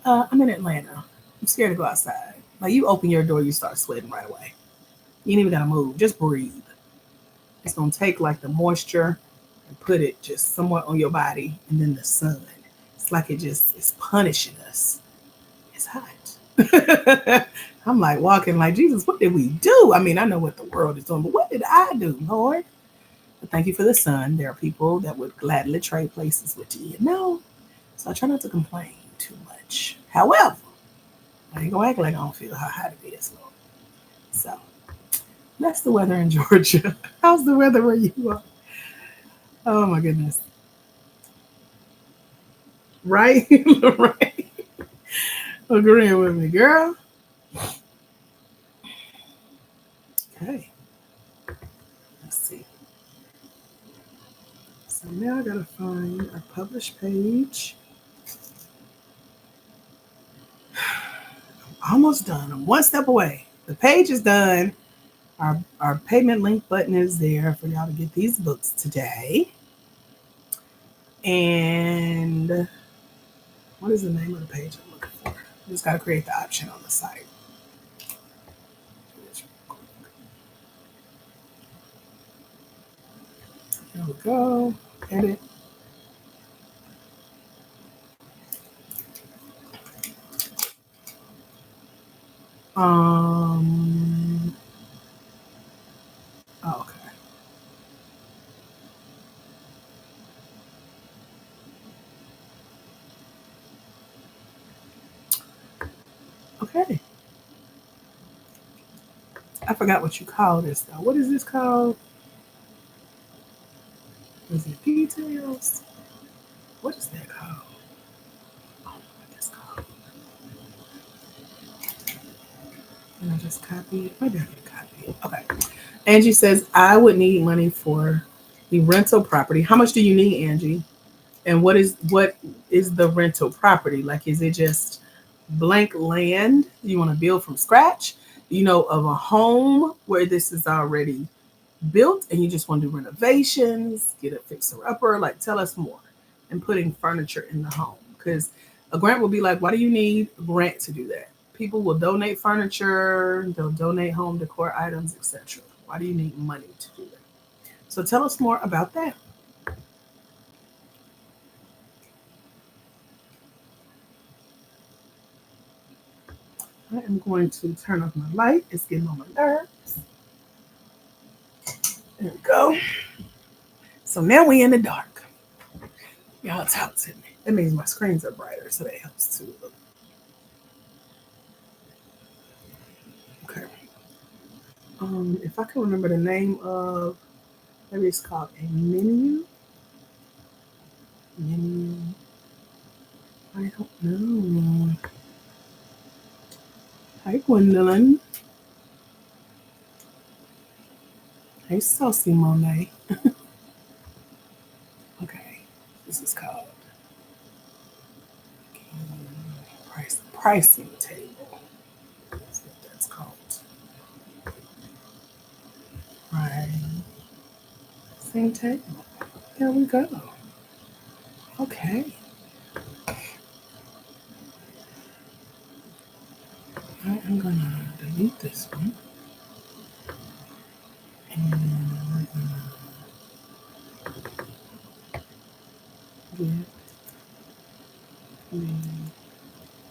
I'm in Atlanta. I'm scared to go outside. Like, you open your door, you start sweating right away. You ain't even gotta move. Just breathe. It's gonna take like the moisture and put it just somewhat on your body, and then the sun. It's like it's punishing us. It's hot. I'm like walking like, Jesus, what did we do? I mean, I know what the world is doing, but what did I do, Lord? But thank you for the sun. There are people that would gladly trade places with you, So I try not to complain too much. However, I ain't gonna act like I don't feel how hot it is, Lord. So that's the weather in Georgia. How's the weather where you are? Oh my goodness. Right? Right. Agreeing with me, girl. Okay. Let's see. So now I gotta find our publish page. Almost done. I'm one step away. The page is done. Our payment link button is there for y'all to get these books today. And what is the name of the page I'm looking for? Just got to create the option on the site. There we go. Edit. Oh, okay. Okay. I forgot what you call this though. What is this called? Is it details? What is that called? I don't know what that's called. And I just copy it. Maybe I can copy it. Okay. Angie says, I would need money for the rental property. How much do you need, Angie? And what is the rental property? Like, is it just blank land you want to build from scratch? You know, of a home where this is already built and you just want to do renovations, get a fixer upper? Like, tell us more. And putting furniture in the home. Because a grant will be like, why do you need a grant to do that? People will donate furniture, they'll donate home decor items, etc. Why do you need money to do that? So tell us more about that. I am going to turn off my light. It's getting on my nerves. There we go. So now we in the dark. Y'all talk to me. That means my screens are brighter, so that helps too. Okay. If I can remember the name of, maybe it's called a menu. Menu. I don't know. Hi, Gwendolyn. Hey, Saucy Monet. Okay. This is called pricing table. That's what that's called. Right. Same table. There we go. Okay. I am gonna delete this one. And we're gonna get the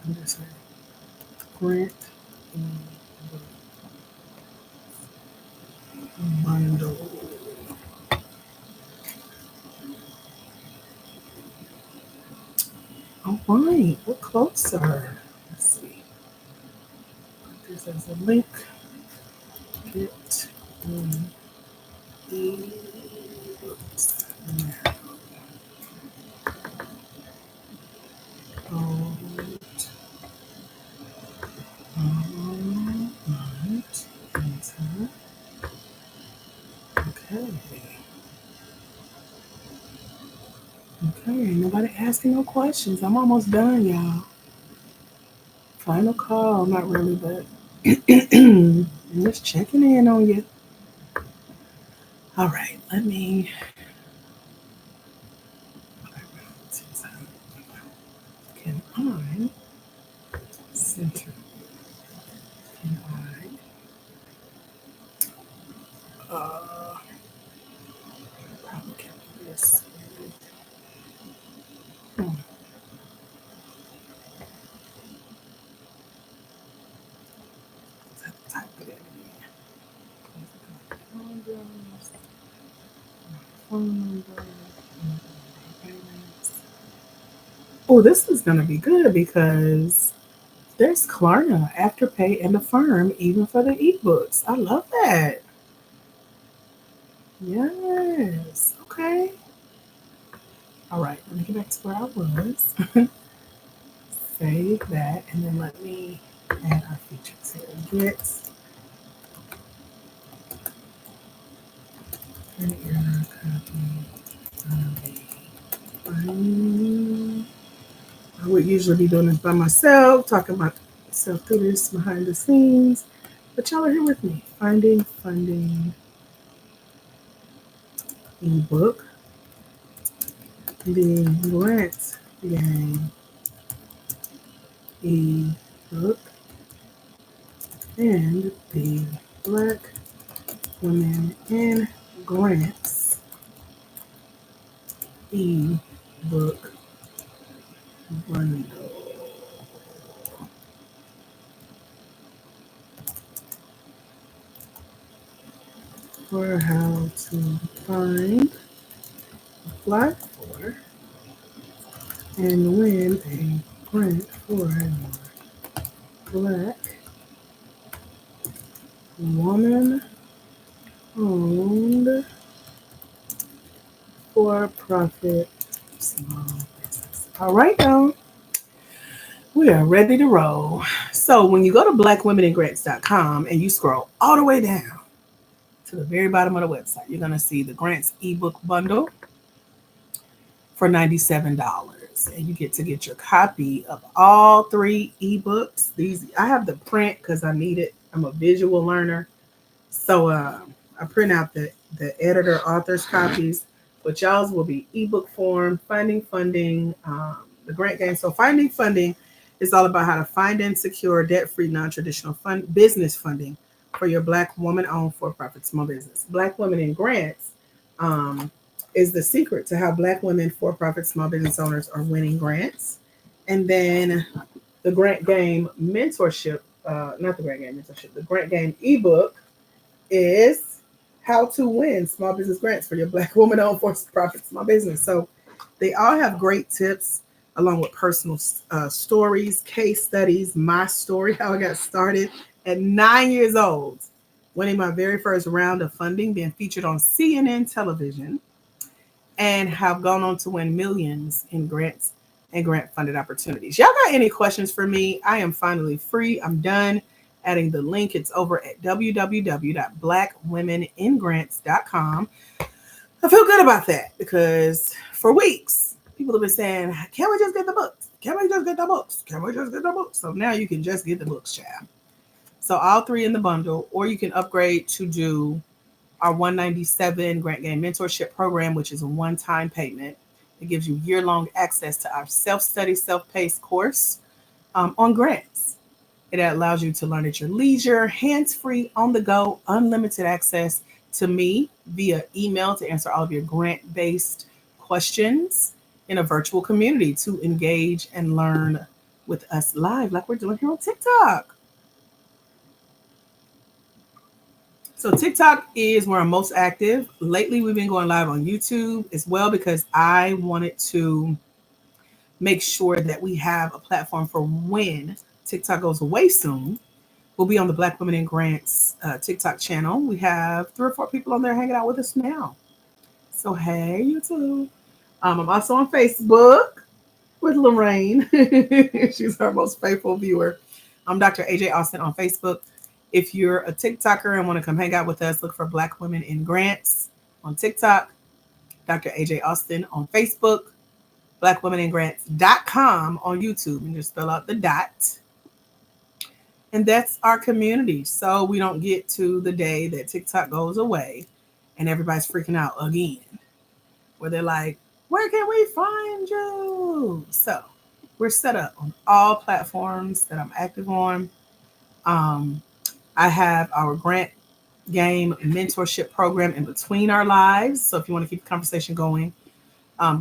I'm just saying grant bundle. All right, we're closer. Let's see. Put this as a link. Get ebooks now. Alright. Enter. Okay. Okay, nobody asking no questions. I'm almost done, y'all. Final call, not really, but I'm just checking in on you. All right, let me. Can I center? Can I? Probably can do this. Hmm. Type it in. Phone number. Oh, this is gonna be good because there's Klarna, Afterpay, and Affirm even for the ebooks. I love that. Yes. Okay. All right. Let me get back to where I was. Save that, and then let me add our features here. Get And your copy of the finding. I would usually be doing this by myself, talking about myself through this behind the scenes. But y'all are here with me. Finding funding ebook, the grant game ebook, and the Black Women in Grants ebook bundle. For how to find, apply for, and win a grant for a Black woman owned for profit small business. All right, now we are ready to roll. So, when you go to blackwomeningrants.com and you scroll all the way down to the very bottom of the website, you're going to see the grants ebook bundle for $97. And you get to get your copy of all 3 ebooks. These I have the print because I need it. I'm a visual learner. So I print out the editor author's copies, but y'all's will be ebook form, finding funding, the grant game. So finding funding is all about how to find and secure debt-free, non-traditional business funding for your Black woman-owned for-profit small business. Black Women in Grants um, is the secret to how Black women for-profit small business owners are winning grants. And then the grant game mentorship, not the grant game mentorship, the grant game ebook is how to win small business grants for your Black woman owned for profit small business. So they all have great tips along with personal stories, case studies, my story, how I got started at 9 years old, winning my very first round of funding, being featured on CNN television, and have gone on to win millions in grants and grant funded opportunities. Y'all got any questions for me? I am finally free. I'm done adding the link. It's over at www.blackwomeningrants.com. I feel good about that because for weeks, people have been saying, can't we just get the books? Can we just get the books? Can we just get the books? So now you can just get the books, child. So all 3 in the bundle, or you can upgrade to do our 197 Grant Game Mentorship Program, which is a one-time payment. It gives you year-long access to our self-study, self-paced course on grants. It allows you to learn at your leisure, hands-free, on the go, unlimited access to me via email to answer all of your grant-based questions in a virtual community to engage and learn with us live like we're doing here on TikTok. So TikTok is where I'm most active. Lately, we've been going live on YouTube as well because I wanted to make sure that we have a platform for when TikTok goes away soon. We'll be on the Black Women in Grants TikTok channel. We have 3 or 4 people on there hanging out with us now. So hey, YouTube. I'm also on Facebook with Lorraine. She's our most faithful viewer. I'm Dr. AJ Austin on Facebook. If you're a TikToker and want to come hang out with us, look for Black Women in Grants on TikTok, Dr. AJ Austin on Facebook, blackwomeningrants.com on YouTube, and just spell out the dot. And that's our community. So we don't get to the day that TikTok goes away and everybody's freaking out again, where they're like, where can we find you? So we're set up on all platforms that I'm active on. I have our grant game mentorship program in between our lives. So if you want to keep the conversation going,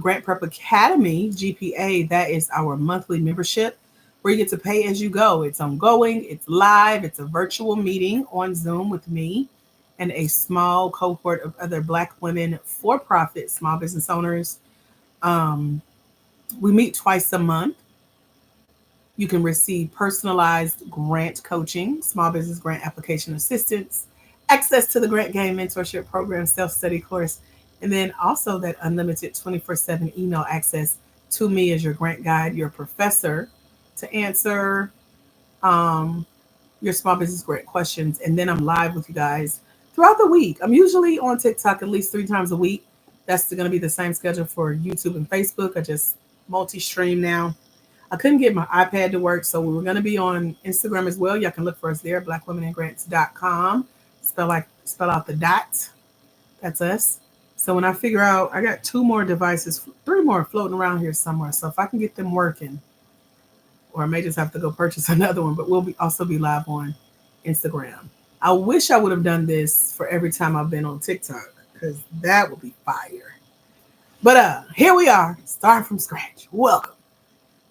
Grant Prep Academy, GPA, that is our monthly membership where you get to pay as you go. It's ongoing, it's live, it's a virtual meeting on Zoom with me and a small cohort of other Black women for profit small business owners. Um, we meet twice a month. You can receive personalized grant coaching, small business grant application assistance, access to the Grant Game Mentorship Program self study course, and then also that unlimited 24/7 email access to me as your grant guide, your professor, to answer um, your small business grant questions. And then I'm live with you guys throughout the week. I'm usually on TikTok at least 3 times a week. That's going to be the same schedule for YouTube and Facebook. I just multi-stream now. I couldn't get my iPad to work, so we were going to be on Instagram as well. Y'all can look for us there, blackwomenandgrants.com. Spell out the dot. That's us. So when I figure out, I got 2 more devices, 3 more floating around here somewhere. So if I can get them working, or I may just have to go purchase another one, but also be live on Instagram. I wish I would have done this for every time I've been on TikTok, because that would be fire. But here we are, starting from scratch. Welcome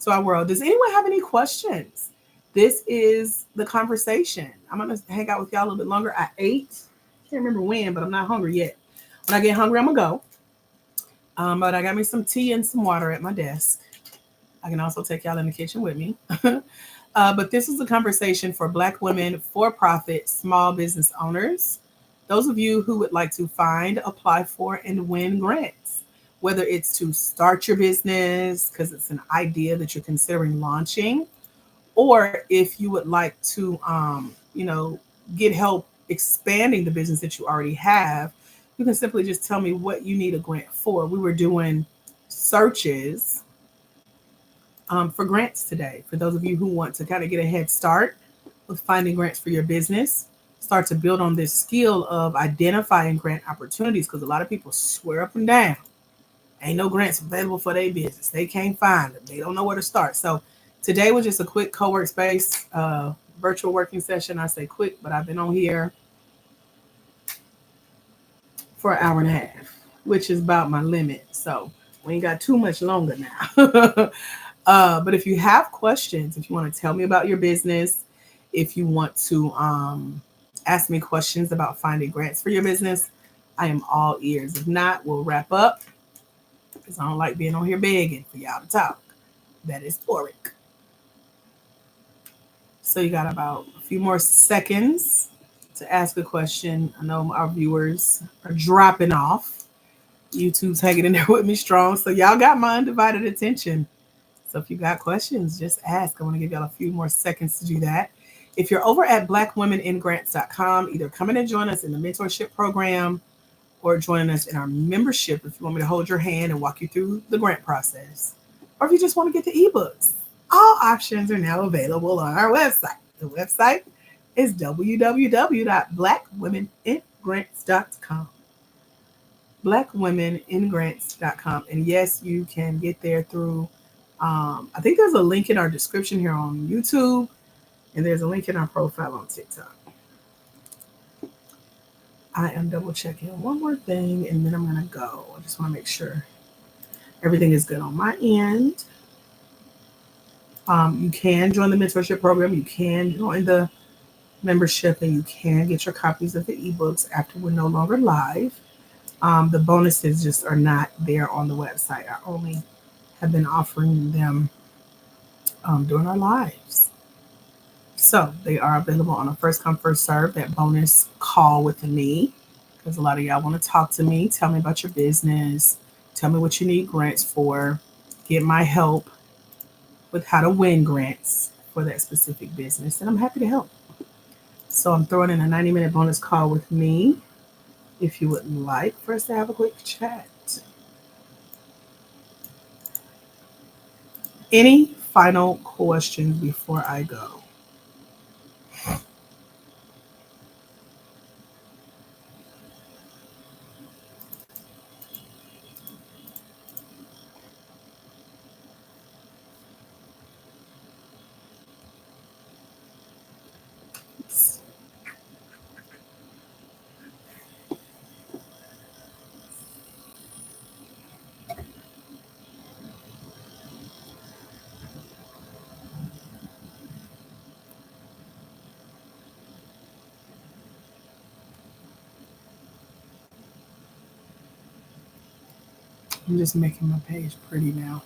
to our world. Does anyone have any questions? This is the conversation. I'm gonna hang out with y'all a little bit longer. I ate. Can't remember when, but I'm not hungry yet. When I get hungry, I'm gonna go. But I got me some tea and some water at my desk. I can also take y'all in the kitchen with me. But this is a conversation for Black women, for-profit, small business owners. Those of you who would like to find, apply for, and win grants, whether it's to start your business because it's an idea that you're considering launching, or if you would like to, get help expanding the business that you already have, you can simply just tell me what you need a grant for. We were doing searches for grants today. For those of you who want to kind of get a head start with finding grants for your business, start to build on this skill of identifying grant opportunities, because a lot of people swear up and down, ain't no grants available for their business. They can't find them. They don't know where to start. So today was just a quick co-workspace virtual working session. I say quick, but I've been on here for an hour and a half, which is about my limit. So we ain't got too much longer now. But if you have questions, if you want to tell me about your business, if you want to ask me questions about finding grants for your business, I am all ears. If not, we'll wrap up, because I don't like being on here begging for y'all to talk. That is boring. So you got about a few more seconds to ask a question. I know our viewers are dropping off. YouTube's hanging in there with me strong. So y'all got my undivided attention. So if you got questions, just ask. I want to give y'all a few more seconds to do that. If you're over at blackwomenandgrants.com, either come in and join us in the mentorship program or join us in our membership if you want me to hold your hand and walk you through the grant process. Or if you just want to get the ebooks, all options are now available on our website. The website is www.blackwomenandgrants.com. Blackwomenandgrants.com. And yes, you can get there through, I think there's a link in our description here on YouTube, and there's a link in our profile on TikTok. I am double checking one more thing, and then I'm going to go. I just want to make sure everything is good on my end. You can join the mentorship program. You can join the membership, and you can get your copies of the ebooks after we're no longer live. The bonuses just are not there on the website. I only have been offering them during our lives. So they are available on a first come, first serve, that bonus call with me, because a lot of y'all want to talk to me. Tell me about your business. Tell me what you need grants for. Get my help with how to win grants for that specific business. And I'm happy to help. So I'm throwing in a 90-minute bonus call with me if you would like for us to have a quick chat. Any final questions before I go? I'm just making my page pretty now.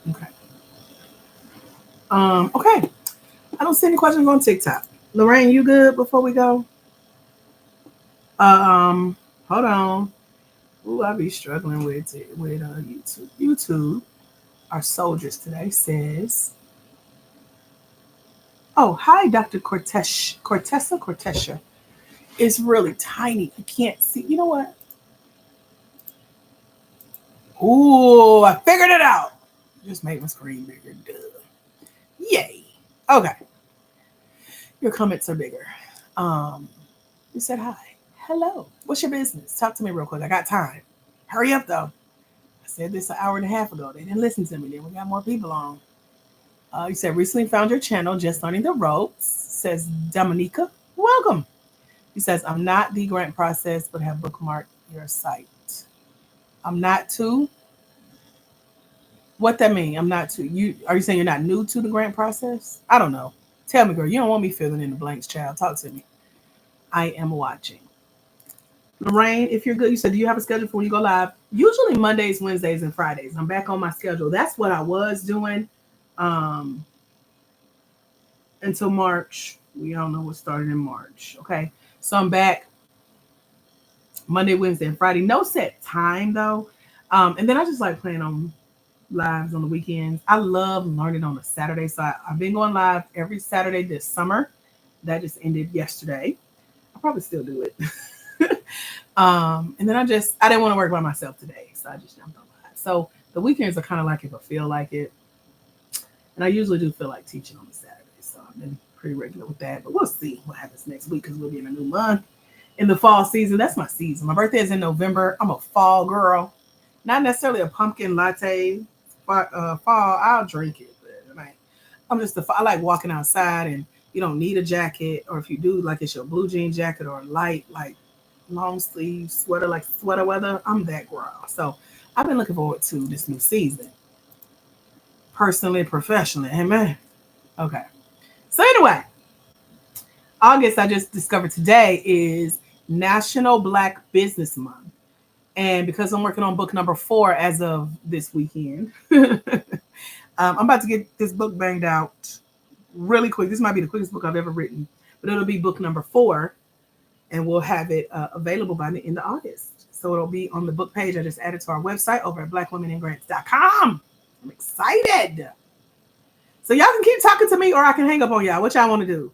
Okay. Okay. I don't see any questions on TikTok. Lorraine, you good before we go? Hold on. Ooh, I be struggling with it with YouTube. YouTube, our soldiers today says, "Oh, hi, Dr. Cortessa. It's really tiny. You can't see. You know what? Ooh, I figured it out. Just make my screen bigger. Duh. Yay. Okay. Your comments are bigger. Um, you said hi. Hello. What's your business? Talk to me real quick. I got time. Hurry up though. I said this an hour and a half ago. They didn't listen to me. Then we got more people on. You said recently found your channel, just learning the ropes. Says Dominica. Welcome. He says I'm not the grant process, but have bookmarked your site. I'm not too. What that mean? I'm not too. You are you saying you're not new to the grant process? I don't know. Tell me, girl. You don't want me filling in the blanks, child. Talk to me. I am watching. Lorraine, if you're good, you said, do you have a schedule for when you go live? Usually Mondays, Wednesdays, and Fridays. I'm back on my schedule. That's what I was doing um, until March. We all know what started in March. Okay. So I'm back Monday, Wednesday, and Friday. No set time, though. And then I just like playing on lives on the weekends. I love learning on a Saturday. So I've been going live every Saturday this summer. That just ended yesterday. I'll probably still do it. And then I didn't want to work by myself today, so I just jumped on live. So the weekends are kind of like if I feel like it, and I usually do feel like teaching on the Saturday, so I've been pretty regular with that. But we'll see what happens next week because we'll be in a new month in the fall season. That's my season. My birthday is in November. I'm a fall girl, not necessarily a pumpkin latte. Fall, I'll drink it, but I'm just I like walking outside and you don't need a jacket, or if you do, like it's your blue jean jacket or light like long sleeve sweater, like sweater weather. I'm that girl. So I've been looking forward to this new season, personally, professionally. Amen. Okay. So anyway, August I just discovered today is National Black Business Month, and because I'm working on book number 4 as of this weekend, I'm about to get this book banged out really quick. This might be the quickest book I've ever written, but it'll be book number 4, and we'll have it available by the end of August. So it'll be on the book page I just added to our website over at blackwomeningrants.com. I'm excited. So y'all can keep talking to me or I can hang up on y'all. What y'all want to do?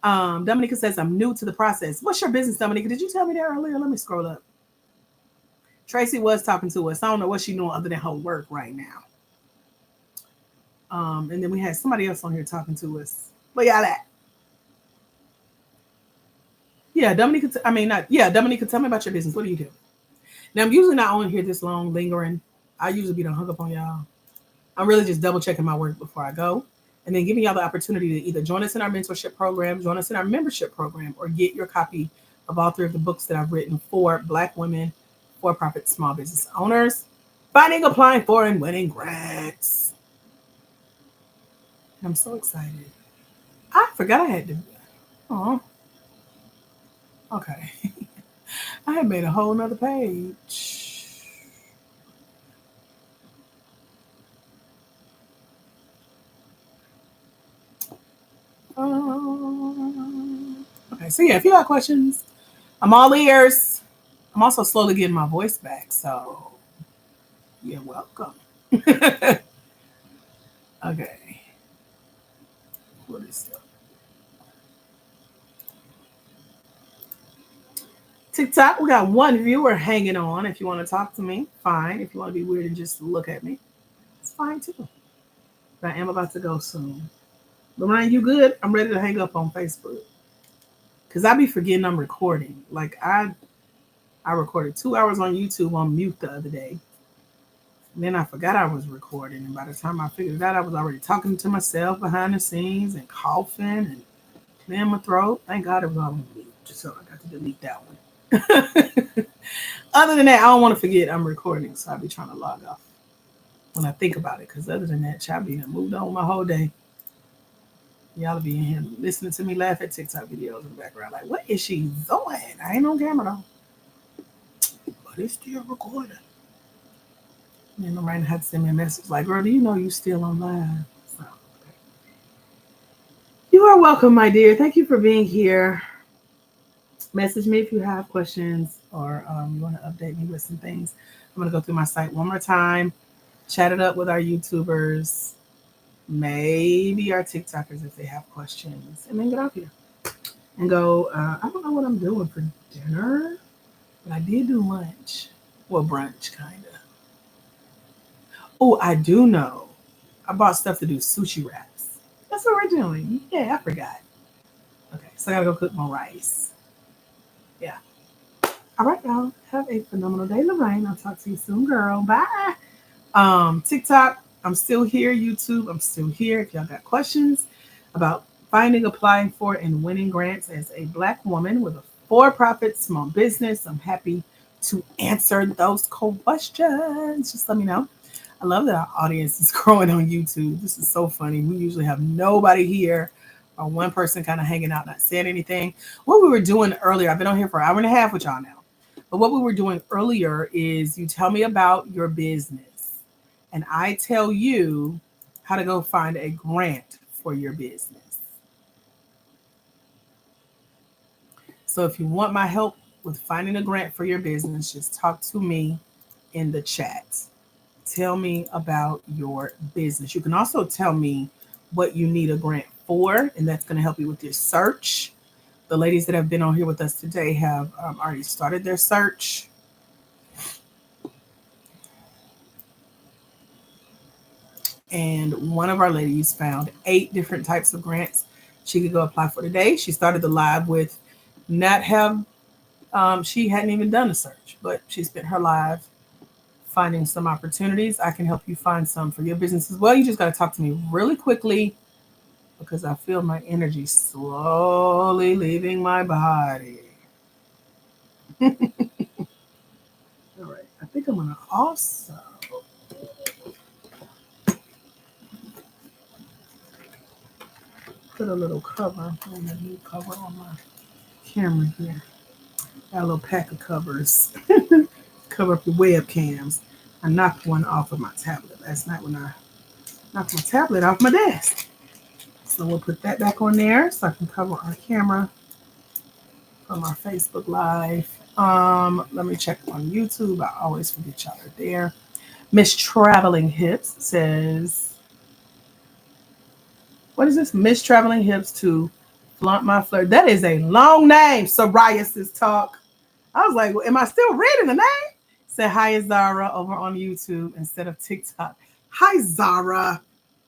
Dominica says, I'm new to the process. What's your business, Dominica? Did you tell me that earlier? Let me scroll up. Tracy was talking to us. I don't know what she's doing other than her work right now. And then we had somebody else on here talking to us. Where y'all at? Yeah, Dominica. Dominica. Tell me about your business. What do you do? Now I'm usually not on here this long, lingering. I usually be done hung up on y'all. I'm really just double checking my work before I go, and then giving y'all the opportunity to either join us in our mentorship program, join us in our membership program, or get your copy of all 3 of the books that I've written for Black women, for-profit small business owners, finding, applying for, and winning grants. I'm so excited. I forgot I had to. Oh, okay. I had made a whole nother page. Okay, so yeah, if you got questions, I'm all ears. I'm also slowly getting my voice back, so you're welcome. Okay. What is that? TikTok, we got 1 viewer hanging on. If you want to talk to me, fine. If you want to be weird and just look at me, it's fine too. But I am about to go soon. Lorraine, you good? I'm ready to hang up on Facebook. Cause I be forgetting I'm recording. Like I recorded 2 hours on YouTube on mute the other day. And then I forgot I was recording. And by the time I figured it out, I was already talking to myself behind the scenes and coughing and clearing my throat. Thank God it was on mute. Just so I got to delete that one. Other than that, I don't want to forget I'm recording. So I'll be trying to log off when I think about it. Because other than that, I'll be moved on my whole day. Y'all be in here listening to me laugh at TikTok videos in the background. Like, what is she doing? I ain't on camera though. But it's still recording. And Lorraine had to send me a message like, girl, do you know you still on live? So, okay. You are welcome, my dear. Thank you for being here. Message me if you have questions or you want to update me with some things. I'm going to go through my site one more time, chat it up with our YouTubers, maybe our TikTokers if they have questions, and then get off here. and go, I don't know what I'm doing for dinner, but I did do lunch. Well, brunch, kind of. Oh, I do know. I bought stuff to do sushi wraps. That's what we're doing. Yeah, I forgot. Okay, so I gotta go cook my rice. Yeah. All right, y'all. Have a phenomenal day, Lorraine. I'll talk to you soon, girl. Bye. TikTok, I'm still here. YouTube, I'm still here. If y'all got questions about finding, applying for, and winning grants as a Black woman with a for-profit small business, I'm happy to answer those questions. Just let me know. I love that our audience is growing on YouTube. This is so funny. We usually have nobody here or one person kind of hanging out, not saying anything. What we were doing earlier, I've been on here for an hour and a half with y'all now. But what we were doing earlier is you tell me about your business, and I tell you how to go find a grant for your business. So if you want my help with finding a grant for your business, just talk to me in the chat. Tell me about your business. You can also tell me what you need a grant for, and that's going to help you with your search. The ladies that have been on here with us today have already started their search. And one of our ladies found 8 different types of grants she could go apply for today. She started the live with not have, she hadn't even done a search, but she spent her live finding some opportunities. I can help you find some for your business as well. You just got to talk to me really quickly because I feel my energy slowly leaving my body. All right. I think I'm going to also put a little cover on the new cover on my camera here. Got a little pack of covers. Cover up your webcams. I knocked one off of my tablet last night when I knocked my tablet off my desk. So we'll put that back on there so I can cover our camera from our Facebook Live. Let me check on YouTube. I always forget y'all are there. Miss Traveling Hips says, what is this? Miss Traveling Hips to Flaunt My Flirt. That is a long name, Psoriasis Talk. I was like, well, am I still reading the name? Said hi, Zara, over on YouTube instead of TikTok. Hi, Zara.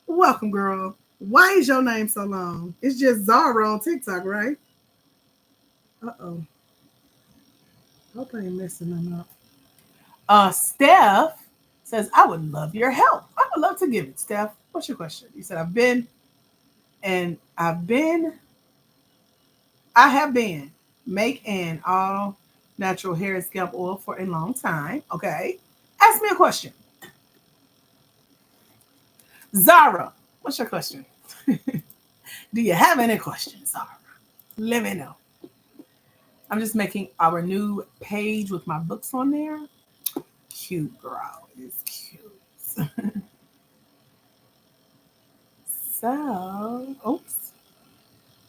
Welcome, girl. Why is your name so long? It's just Zara on TikTok, right? Uh-oh. Hope I ain't messing them up. Steph says, I would love your help. I would love to give it, Steph. What's your question? You said, I have been make an all natural hair and scalp oil for a long time. Okay. Ask me a question. Zara, what's your question? Do you have any questions, Zara? Let me know. I'm just making our new page with my books on there. Cute, girl. It's cute. So, oops.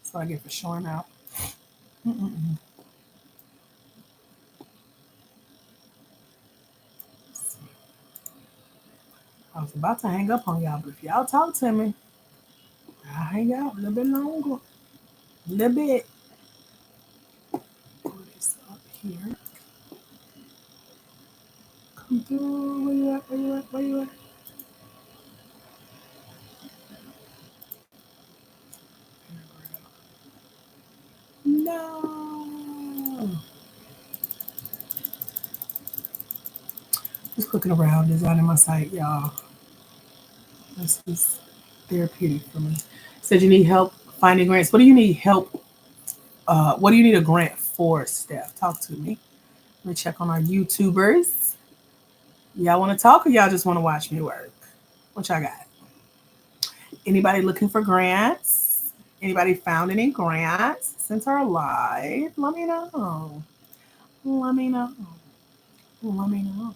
That's what I get for showing out. Mm-mm-mm. I was about to hang up on y'all, but if y'all talk to me, I'll hang out a little bit longer. A little bit. Put this up here. Come through. Where you at? Where you at? Where you at? No. Just clicking around, designing my site, y'all. This is therapeutic for me. Said you need help finding grants. What do you need help? What do you need a grant for, Steph? Talk to me. Let me check on our YouTubers. Y'all want to talk or y'all just want to watch me work? What y'all got? Anybody looking for grants? Anybody found any grants since our live? Let me know. Let me know. Let me know.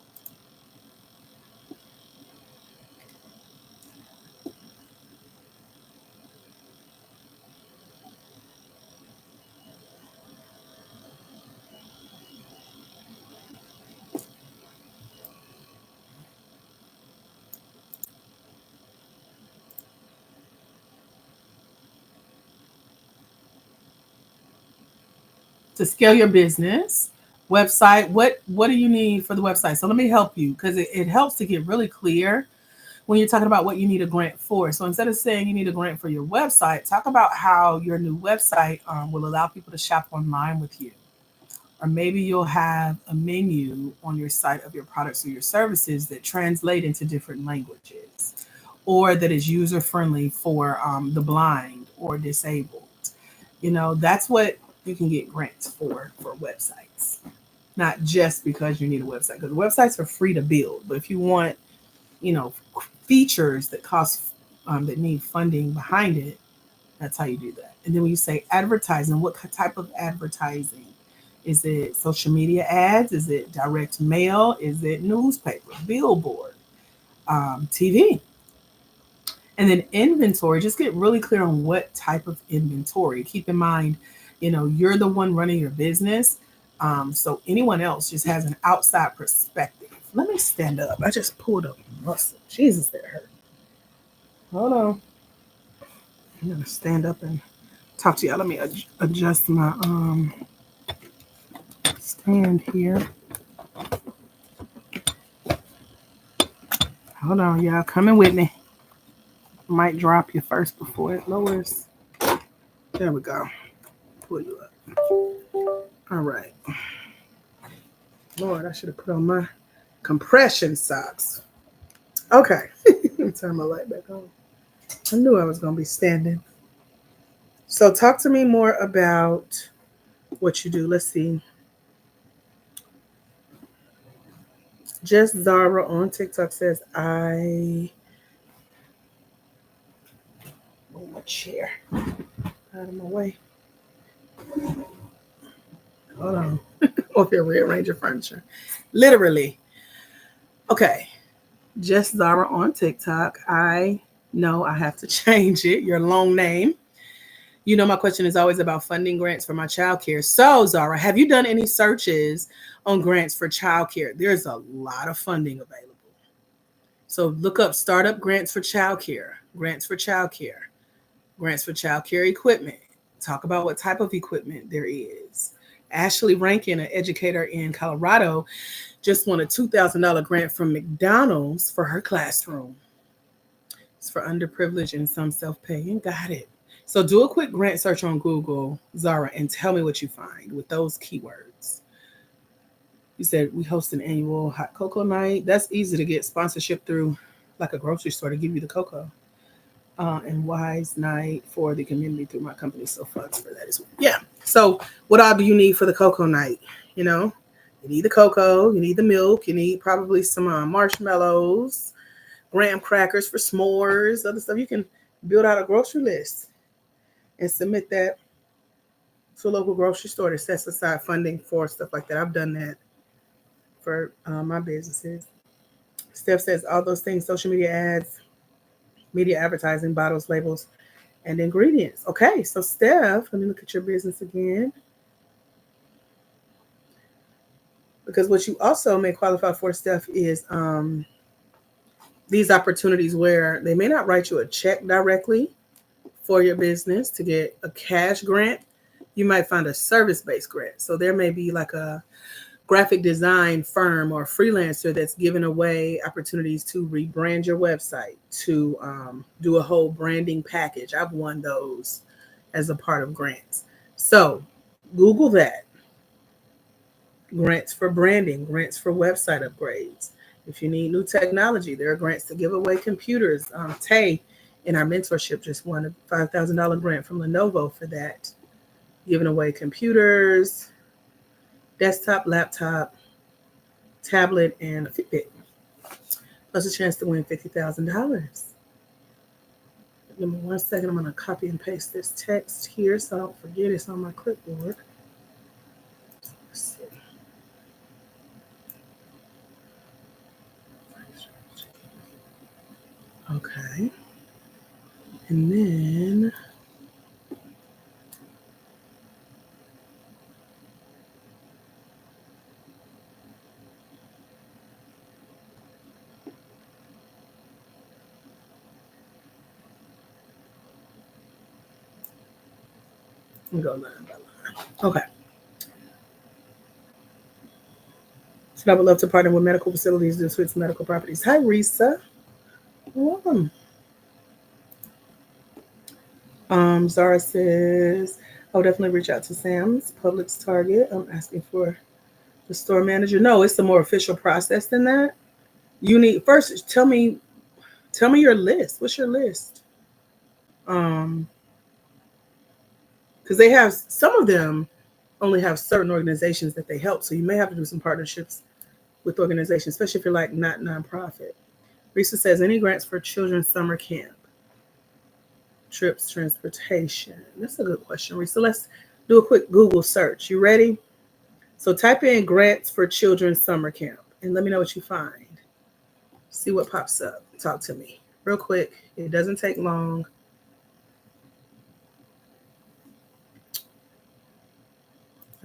to scale your business. Website, what do you need for the website? So let me help you, because it helps to get really clear when you're talking about what you need a grant for. So instead of saying you need a grant for your website, talk about how your new website will allow people to shop online with you. Or maybe you'll have a menu on your site of your products or your services that translate into different languages, or that is user friendly for the blind or disabled. That's what you can get grants for websites. Not just because you need a website, because websites are free to build. But if you want, you know, features that cost that need funding behind it, that's how you do that. And then when you say advertising, what type of advertising? Is it social media ads? Is it direct mail? Is it newspaper, billboard, TV? And then inventory, just get really clear on what type of inventory. Keep in mind, you're the one running your business. So anyone else just has an outside perspective. Let me stand up. I just pulled a muscle. Jesus, that hurt. Hold on. I'm gonna stand up and talk to y'all. Let me adjust my stand here. Hold on, y'all. Coming with me. Might drop you first before it lowers. There we go. Pull you up. All right. Lord, I should have put on my compression socks. Okay. Let me turn my light back on. I knew I was going to be standing. So talk to me more about what you do. Let's see. Just Zara on TikTok says, I move my chair out of my way. Hold on. Or if you rearrange your furniture. Literally. Okay. Just Zara on TikTok. I know I have to change it. Your long name. My question is always about funding grants for my childcare. So, Zara, have you done any searches on grants for childcare? There's a lot of funding available. So look up startup grants for childcare, grants for childcare, grants for childcare equipment. Talk about what type of equipment there is. Ashley Rankin, an educator in Colorado, just won a $2,000 grant from McDonald's for her classroom. It's for underprivileged and some self-paying. Got it. So do a quick grant search on Google, Zara, and tell me what you find with those keywords. You said we host an annual hot cocoa night. That's easy to get sponsorship through, like a grocery store to give you the cocoa. And Wise Night for the community through my company. So funds for that as well. Yeah. So what all do you need for the cocoa night? You need the cocoa, you need the milk, you need probably some marshmallows, graham crackers for s'mores, other stuff. You can build out a grocery list and submit that to a local grocery store that sets aside funding for stuff like that. I've done that for my businesses. Steph says all those things: social media ads, media advertising, bottles, labels, and ingredients. Okay, so Steph, let me look at your business again. Because what you also may qualify for, Steph, is these opportunities where they may not write you a check directly for your business to get a cash grant. You might find a service-based grant. So there may be like a graphic design firm or freelancer that's giving away opportunities to rebrand your website, to do a whole branding package. I've won those as a part of grants. So Google that. Grants for branding, grants for website upgrades. If you need new technology, there are grants to give away computers. Tay in our mentorship just won a $5,000 grant from Lenovo for that, giving away computers, desktop, laptop, tablet, and a Fitbit, plus a chance to win $50,000. Give me 1 second. I'm going to copy and paste this text here so I don't forget it's on my clipboard. Let's see. Okay. And then go line by line. Okay. And I would love to partner with medical facilities to switch medical properties. Hi, Risa. Welcome. Zara says, I'll definitely reach out to Sam's Publix Target. I'm asking for the store manager. No, it's a more official process than that. You need first tell me your list. What's your list? Um, because they have some of them only have certain organizations that they help. So you may have to do some partnerships with organizations, especially if you're like not nonprofit. Risa says any grants for children's summer camp, trips, transportation. That's a good question, Risa. Let's do a quick Google search. You ready? So type in grants for children's summer camp and let me know what you find. See what pops up. Talk to me real quick. It doesn't take long.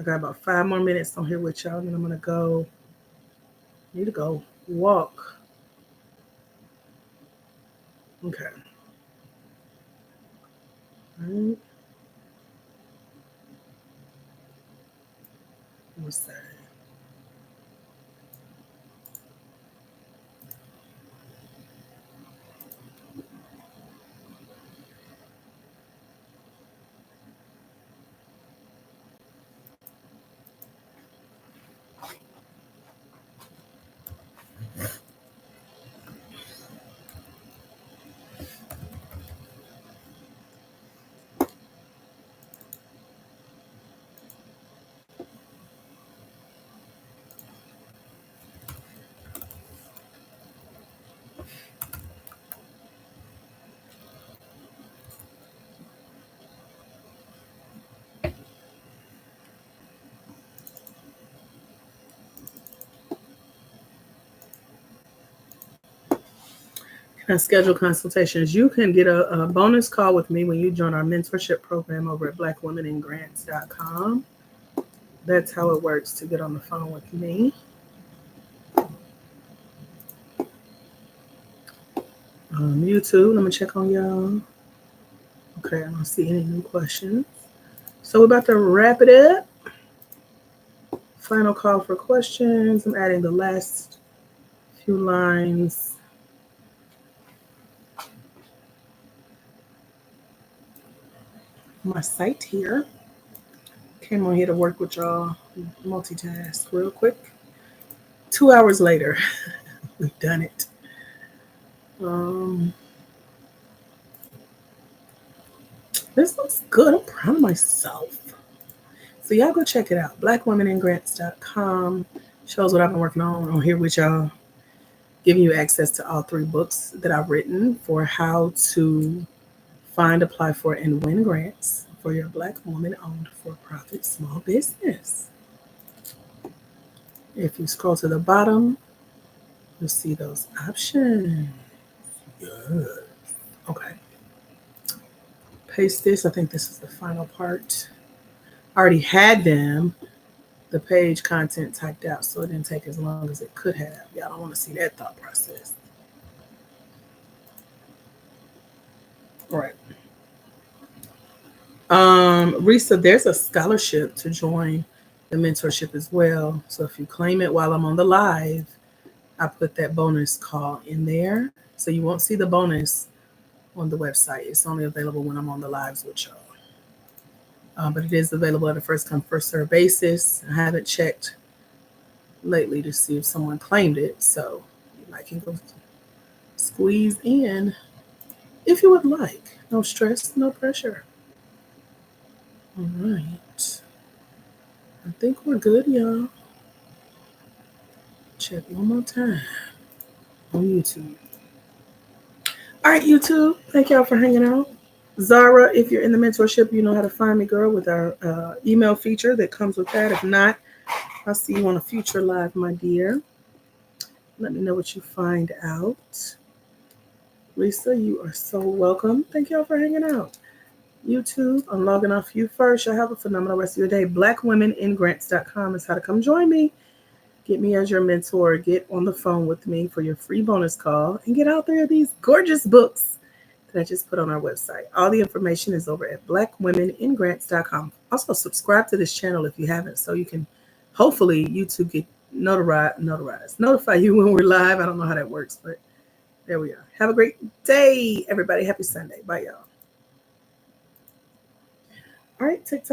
I got about 5 more minutes on here with y'all, and then I'm gonna go. Need to go walk. Okay. All right. What's that? Can I schedule consultations? You can get a bonus call with me when you join our mentorship program over at blackwomeningrants.com. That's how it works to get on the phone with me. YouTube, let me check on y'all. Okay, I don't see any new questions. So we're about to wrap it up. Final call for questions. I'm adding the last few lines. My site here. Came on here to work with y'all, multitask real quick. 2 hours later, we've done it. This looks good. I'm proud of myself. So y'all go check it out. blackwomeningrants.com shows what I've been working on here with y'all, giving you access to all 3 books that I've written for how to find, apply for, and win grants for your Black woman-owned for-profit small business. If you scroll to the bottom, you'll see those options. Good. Okay. Paste this. I think this is the final part. I already had the page content typed out, so it didn't take as long as it could have. Y'all don't want to see that thought process. All right. Risa, there's a scholarship to join the mentorship as well. So if you claim it while I'm on the live, I put that bonus call in there. So you won't see the bonus on the website. It's only available when I'm on the lives with y'all. But it is available at a first come, first serve basis. I haven't checked lately to see if someone claimed it. So you might can go squeeze in if you would like. No stress, no pressure. All right. I think we're good, y'all. Check one more time on YouTube. All right, YouTube. Thank y'all for hanging out. Zara, if you're in the mentorship, you know how to find me, girl, with our email feature that comes with that. If not, I'll see you on a future live, my dear. Let me know what you find out. Lisa, you are so welcome. Thank y'all for hanging out. YouTube, I'm logging off you first. Y'all have a phenomenal rest of your day. blackwomeningrants.com is how to come join me. Get me as your mentor. Get on the phone with me for your free bonus call and get out there these gorgeous books that I just put on our website. All the information is over at blackwomeningrants.com. Also, subscribe to this channel if you haven't, so you can hopefully YouTube notify you when we're live. I don't know how that works, but there we are. Have a great day, everybody. Happy Sunday. Bye, y'all. All right, TikTok.